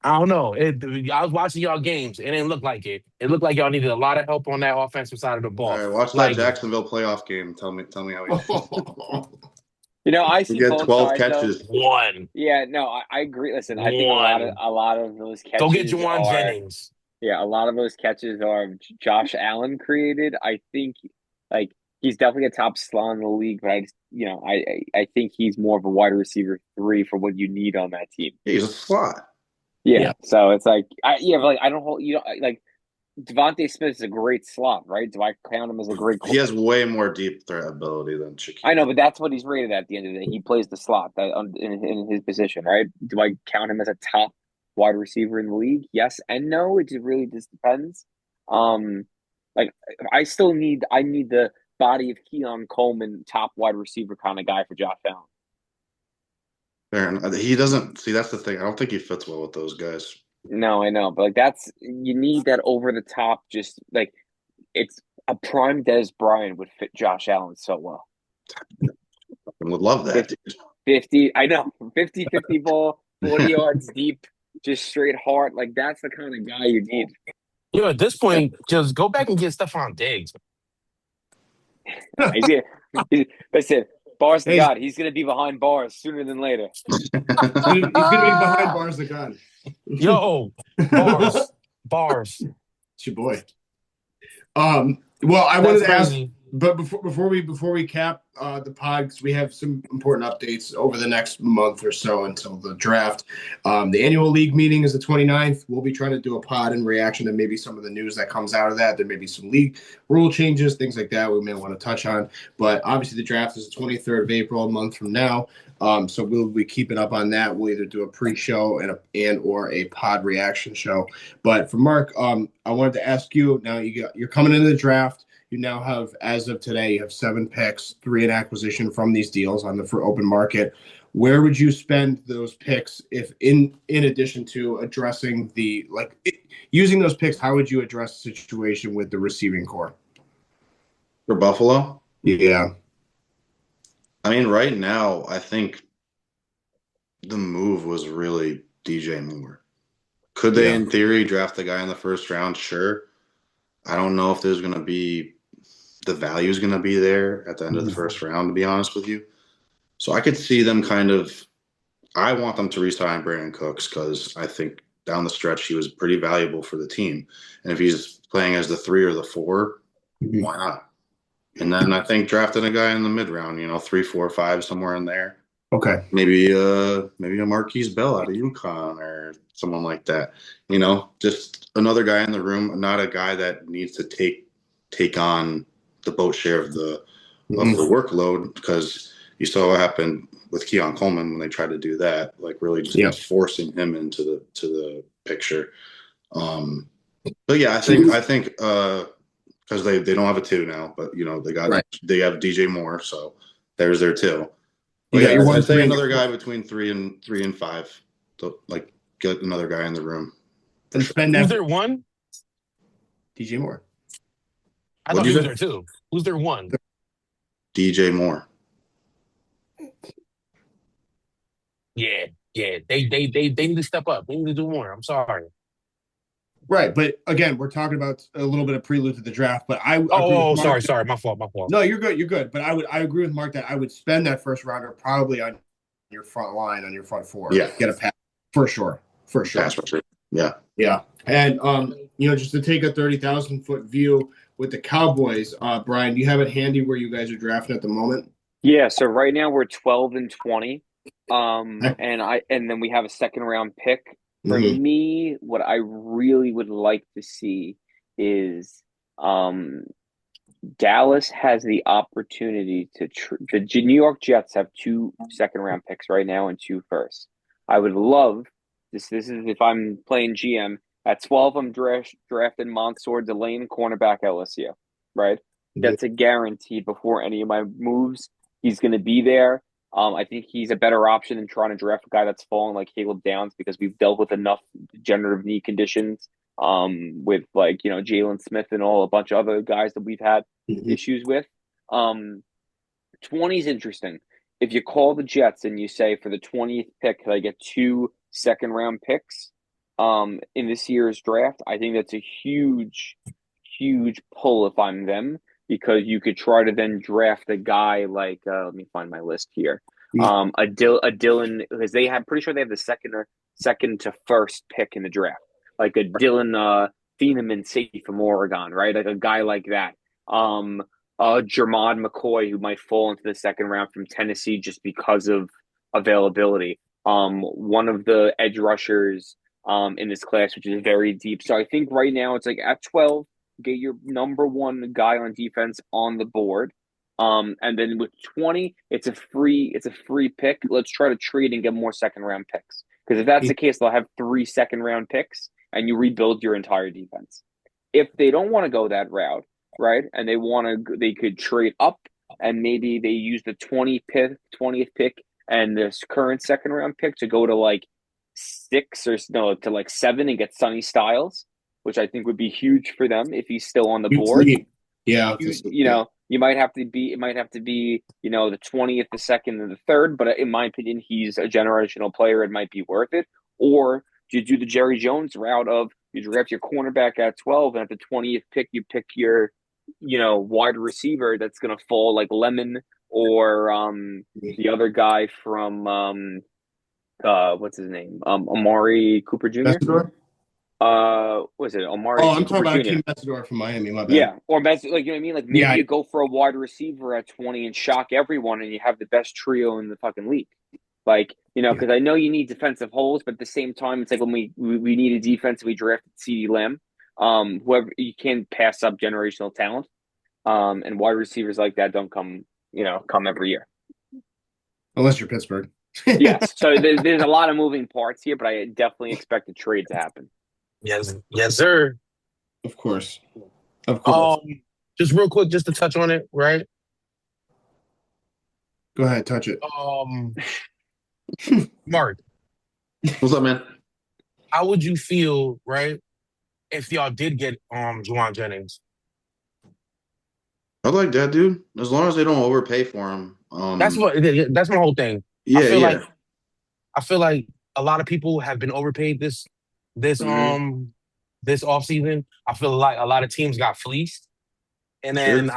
I don't know. I was watching y'all games. It didn't look like it. It looked like y'all needed a lot of help on that offensive side of the ball. All right, watch that Jacksonville playoff game. Tell me how he I see get both 12 sides, catches. Though. One. Yeah, no, I agree. Listen, I think a lot of those catches. Go get Juwan Jennings. Yeah, a lot of those catches are Josh Allen created. I think, like, he's definitely a top slot in the league, but I think he's more of a wide receiver 3 for what you need on that team. He's a slot. Yeah. So it's like, but like I don't hold like Devontae Smith is a great slot, right? Do I count him as a great? He has way more deep threat ability than Shakir. I know, but that's what he's rated at the end of the day. He plays the slot in his position, right? Do I count him as a top wide receiver in the league? Yes and no. It just really just depends. Like I need the body of Keon Coleman, top wide receiver kind of guy for Josh Allen. He doesn't see. That's the thing. I don't think he fits well with those guys. No, I know, but like you need that over the top. Just like it's a prime Des Bryant would fit Josh Allen so well. I would love that. 50, I know, 50 ball, 40 yards deep, just straight hard. Like that's the kind of guy you need. At this point, just go back and get Stephon Diggs. Listen, bars to God, he's gonna be behind bars sooner than later. He's gonna be behind bars to God. Yo, bars. It's your boy. Well, I wanted That's to ask, crazy. but before we cap the pod, 'cause we have some important updates over the next month or so until the draft. The annual league meeting is the 29th. We'll be trying to do a pod in reaction to maybe some of the news that comes out of that. There may be some league rule changes, things like that we may want to touch on. But obviously, the draft is the 23rd of April, a month from now. So we'll be keeping up on that. We'll either do a pre-show and or a pod reaction show. But for Mark, I wanted to ask you. Now you're coming into the draft. You now have, as of today, you have 7 picks, 3 in acquisition from these deals on the open market. Where would you spend those picks if, in addition to addressing using those picks? How would you address the situation with the receiving core For Buffalo? Yeah. I mean, right now, I think the move was really DJ Moore. Could they, in theory, draft the guy in the first round? Sure. I don't know if there's going to be the value is going to be there at the end of the first round, to be honest with you. So I could see them I want them to re-sign Brandon Cooks because I think down the stretch he was pretty valuable for the team. And if he's playing as the 3 or the 4, why not? And then I think drafting a guy in the mid-round, 3, 4, 5, somewhere in there. Okay. Maybe a Marquise Bell out of UConn or someone like that. Just another guy in the room, not a guy that needs to take on the boat share of the workload, because you saw what happened with Keon Coleman when they tried to do that, really just forcing him into the picture. But yeah, I think because they don't have a 2 now, but they have DJ Moore, so there's their 2. I'd say another guy between 3 and 5 to get another guy in the room. And spend Who's that. their 1? DJ Moore. I thought he was their 2. Who's their 1? DJ Moore. Yeah. They need to step up. They need to do more. I'm sorry. Right, but again, we're talking about a little bit of prelude to the draft. But I sorry, my fault. No, you're good. But I agree with Mark that I would spend that first rounder probably on your front line, on your front 4. Yeah, get a pass for sure. Pass rusher. Yeah. And just to take a 30,000-foot view with the Cowboys, Brian, do you have it handy where you guys are drafting at the moment? Yeah, so right now we're 12 and 20. And then we have a second round pick. For me, what I really would like to see is Dallas has the opportunity the New York Jets have 2 second round picks right now and 2 firsts. I would love this is if I'm playing GM at 12, I'm drafting Mansour Delane, cornerback LSU, right? That's a guarantee before any of my moves. He's going to be there. I think he's a better option than trying to draft a guy that's fallen like Caleb Downs, because we've dealt with enough degenerative knee conditions with Jalen Smith and a bunch of other guys that we've had issues with. 20 is interesting. If you call the Jets and you say, for the 20th pick, could I get 2 second round picks in this year's draft? I think that's a huge pull if I'm them, because you could try to then draft a guy like let me find my list here. A Dylan, because pretty sure they have the second to first pick in the draft, like a Dylan Thieneman safety from Oregon, right? Like a guy like that. Jermod McCoy, who might fall into the second round from Tennessee just because of availability. One of the edge rushers in this class, which is very deep. So I think right now it's at 12. Get your number 1 guy on defense on the board. And then with 20, it's a free pick. Let's try to trade and get more second round picks. Because if that's the case, they'll have 3 second round picks and you rebuild your entire defense. If they don't want to go that route, right, and they could trade up and maybe they use the 20th pick and this current second round pick to go to 6 or no, to 7 and get Sonny Styles, which I think would be huge for them if he's still on the board. Yeah, you might have to be. It might have to be the 20th, the 2nd, and the 3rd. But in my opinion, he's a generational player. It might be worth it. Or do you do the Jerry Jones route of you draft your cornerback at 12, and at the 20th pick you pick your wide receiver that's going to fall like Lemon or the other guy from what's his name, Amari Cooper Jr. Was it Omari Oh, I'm Cooper talking about Jr.? Akeem Matador from Miami. My bad. Yeah, or best, like you know what I mean. Like maybe Yeah. you go for a wide receiver at 20 and shock everyone, and you have the best trio in the fucking league. Like because I know you need defensive holes, but at the same time, it's like when we need a defense, we drafted CeeDee Lamb. Whoever you can't pass up generational talent. And wide receivers like that don't come every year. Unless you're Pittsburgh. Yes, so there's a lot of moving parts here, but I definitely expect a trade to happen. Yes, sir. Of course. Just real quick, just to touch on it, right? Go ahead, touch it. Mark, What's up, man? how would you feel, right, if y'all did get Juwan Jennings? I like that, dude. As long as they don't overpay for him. That's my whole thing. Yeah, I feel like a lot of people have been overpaid this offseason. I feel like a lot of teams got fleeced. And then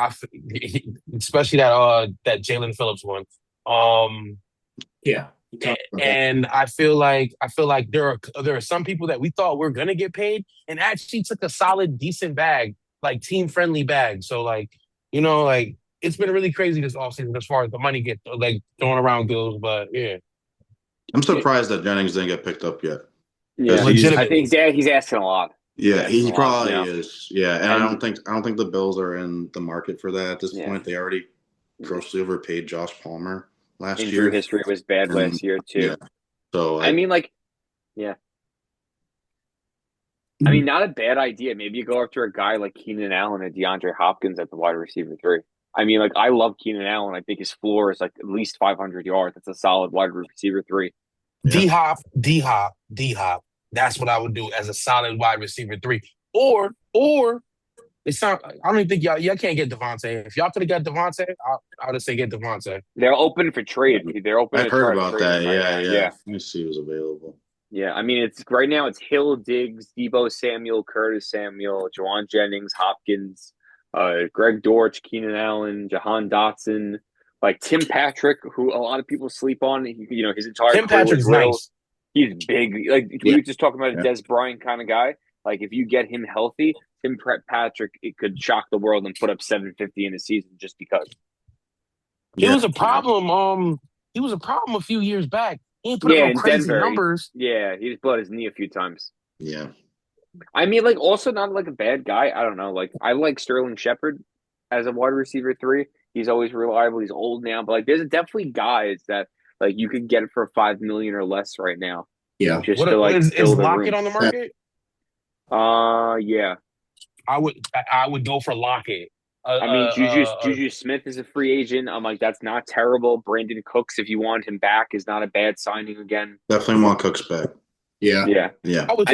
especially that Jalen Phillips one. Yeah. And I feel like there are some people that we thought were gonna get paid and actually took a solid, decent bag, like team friendly bag. So like, it's been really crazy this offseason as far as the money get like thrown around goes. But yeah. I'm surprised that Jennings didn't get picked up yet. Yeah, I think he's asking a lot. Yeah, he probably lot, is. Yeah, and I don't think the Bills are in the market for that at this point. They already grossly overpaid Josh Palmer last year. Injury history was bad last year too. Yeah. So I mean, not a bad idea. Maybe you go after a guy like Keenan Allen or DeAndre Hopkins at the wide receiver 3. I mean, like I love Keenan Allen. I think his floor is like at least 500 yards. That's a solid wide receiver 3. Yeah. D-Hop. That's what I would do as a solid wide receiver 3. Or it's not. I don't even think y'all can't get Devontae. If y'all could have got Devontae, I would say get Devontae. They're open for trade. They're open. I've heard about that. Right Yeah. Let me see who's available. Yeah, I mean, it's right now. It's Hill, Diggs, Deebo Samuel, Curtis Samuel, Juwan Jennings, Hopkins, Greg Dortch, Keenan Allen, Jahan Dotson, like Tim Patrick, who a lot of people sleep on. His entire Tim Patrick's nice. He's big. Like we were just talking about a Des Bryant kind of guy. Like if you get him healthy, Tim Patrick, it could shock the world and put up 750 in a season just because. He was a problem. He was a problem a few years back. He ain't put up no crazy numbers. Yeah, he just bled his knee a few times. Yeah. I mean, like, also not like a bad guy. I don't know. Like, I like Sterling Shepard as a wide receiver 3. He's always reliable. He's old now, but like, there's definitely guys that like you could get it for $5 million or less right now. Yeah. Just to like is Lockett on the market? Yeah. I would go for Lockett. I mean, Juju Smith is a free agent. I'm like, that's not terrible. Brandon Cooks, if you want him back, is not a bad signing again. Definitely want Cooks back. Yeah. I would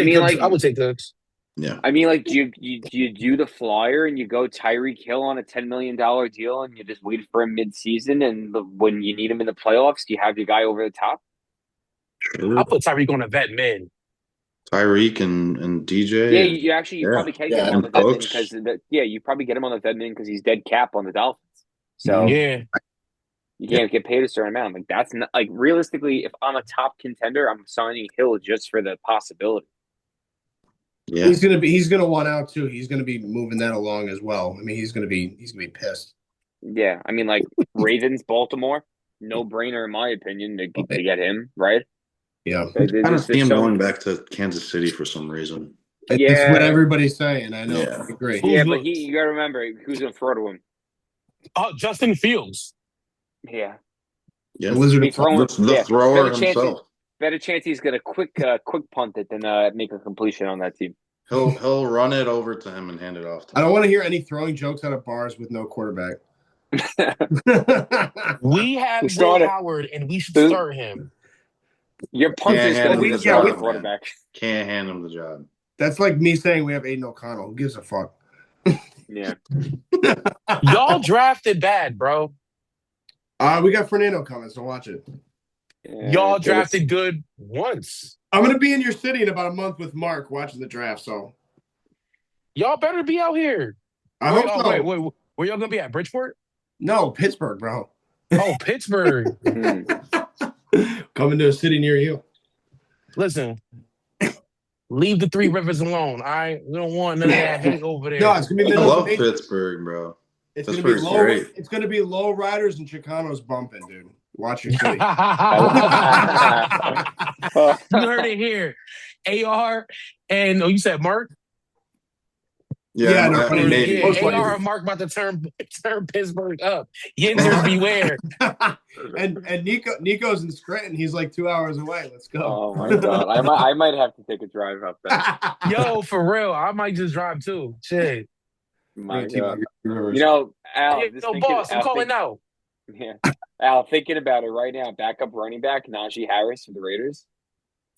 take Cooks. Yeah. I mean, like, do you do the flyer and you go Tyreek Hill on a $10 million deal and you just wait for him mid-season and when you need him in the playoffs, do you have your guy over the top? Sure. I'll put Tyreek on a vet min. Tyreek and DJ. Yeah, you probably can get him on the vet min because you probably get him on the vet min because he's dead cap on the Dolphins. So yeah, you can't get paid a certain amount. Like that's not like realistically, if I'm a top contender, I'm signing Hill just for the possibility. Yeah, he's gonna want out too. He's gonna be moving that along as well. I mean, he's gonna be pissed. Yeah, I mean, like Ravens, Baltimore, no brainer in my opinion to get him right. Yeah, I don't see him going back to Kansas City for some reason. It's what everybody's saying. I know. Yeah. I agree. Yeah, but you gotta remember who's gonna throw to him. Justin Fields. Yeah. Yeah, the thrower himself. Better chance he's gonna quick punt it than make a completion on that team. He'll run it over to him and hand it off to him. I don't want to hear any throwing jokes out of bars with no quarterback. We have Will Howard, and we should start him. Your punter is going to be the quarterback. Can't hand him the job. That's like me saying we have Aiden O'Connell. Who gives a fuck? Yeah. Y'all drafted bad, bro. We got Fernando coming, so watch it. Yeah, y'all drafted good once. I'm going to be in your city in about a month with Mark watching the draft, so. Y'all better be out here. I hope so. Wait. Where y'all going to be at? Bridgeport? No, Pittsburgh, bro. Oh, Pittsburgh. Coming to a city near you. Listen, Leave the Three Rivers alone. All right, we don't want none of that hate over there. No, it's gonna be I middle of love the Pittsburgh, bro. It's gonna be Pittsburgh's low. great. It's gonna be low riders and Chicanos bumping, dude. Watch your city. You heard it here. AR and you said Mark? Yeah, no, maybe. Yeah, AR and Mark about to turn Pittsburgh up. Yinzers beware. and Nico's in Scranton. He's like 2 hours away. Let's go. Oh my god, I might have to take a drive up there. Yo, for real, I might just drive too. Shit. My god. You know, Al. Hey, yo, boss, I'm calling now. Yeah, Al, thinking about it right now. Backup running back Najee Harris for the Raiders.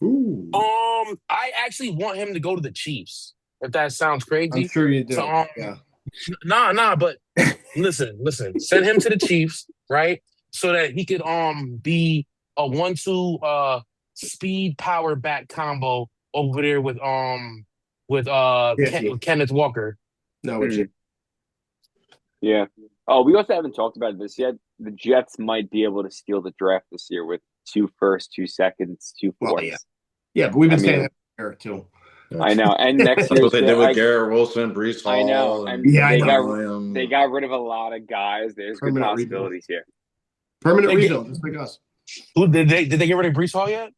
Ooh. I actually want him to go to the Chiefs. If that sounds crazy, I'm sure you do. So, yeah. Nah. But listen. Send him to the Chiefs, right? So that he could be a 1-2 speed power back combo over there with Kenneth Walker. No, would Yeah. Oh, we also haven't talked about this yet. The Jets might be able to steal the draft this year with 2 firsts, 2 seconds, 2 fourths. Well, yeah, but we've been saying that here too. I know, and next year That's what they did with Garrett Wilson, Brees Hall. I know, and they got rid of a lot of guys. There's good possibilities here. Permanent rebuild, just like us. Who did they get rid of Brees Hall yet?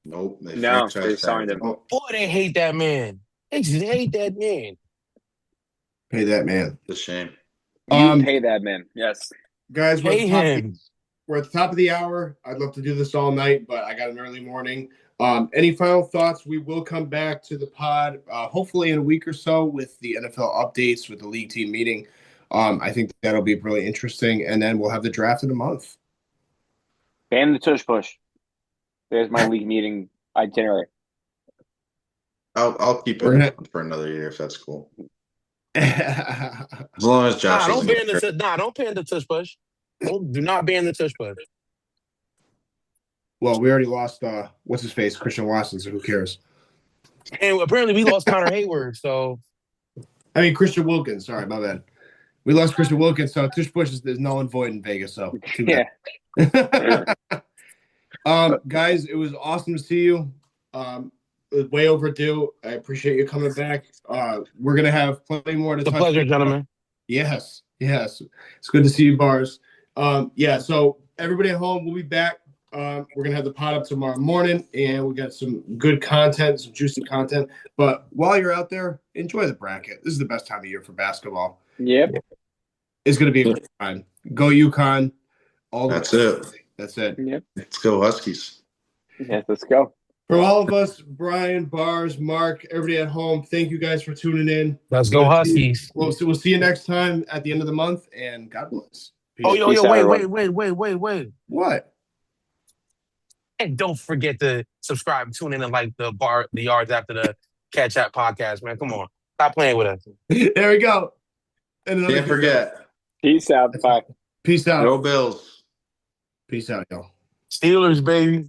Nope. They signed him. Boy, they hate that man. They just hate that man. Pay that man. It's a shame. You pay that man. Yes, guys. Pay him. We're at the top of the hour. I'd love to do this all night, but I got an early morning. Any final thoughts? We will come back to the pod, hopefully in a week or so, with the NFL updates with the league team meeting. I think that'll be really interesting, and then we'll have the draft in a month. ban the tush push. There's my league meeting itinerary. I'll keep it for another year if that's cool. As long as Josh. Don't ban the tush push. Do not ban the tush push. Well, we already lost what's his face, Christian Watson, so who cares? And apparently we lost Connor Hayward, so I mean Christian Wilkins, sorry, my bad. We lost Christian Wilkins, so tush push is null and void in Vegas, so too bad. Guys, it was awesome to see you. It was way overdue. I appreciate you coming back. We're gonna have plenty more to it's a touch pleasure, on. gentlemen. Yes. It's good to see you, Bars. So everybody at home, we'll be back. We're gonna have the pod up tomorrow morning, and we got some good content, some juicy content. But while you're out there, enjoy the bracket. This is the best time of year for basketball. Yep. It's gonna be a great time. Go UConn. That's it. Yep. Let's go Huskies. Yes, let's go. For all of us, Brian, Bars, Mark, everybody at home, thank you guys for tuning in. Let's go Huskies. We'll see you next time at the end of the month, and God bless. Peace. Wait. What? And don't forget to subscribe and tune in and like the yards after the Catch App podcast, man. Come on. Stop playing with us. There we go. Can't forget. Peace out. Bye. Peace out. Go Bills. Peace out, y'all. Steelers, baby.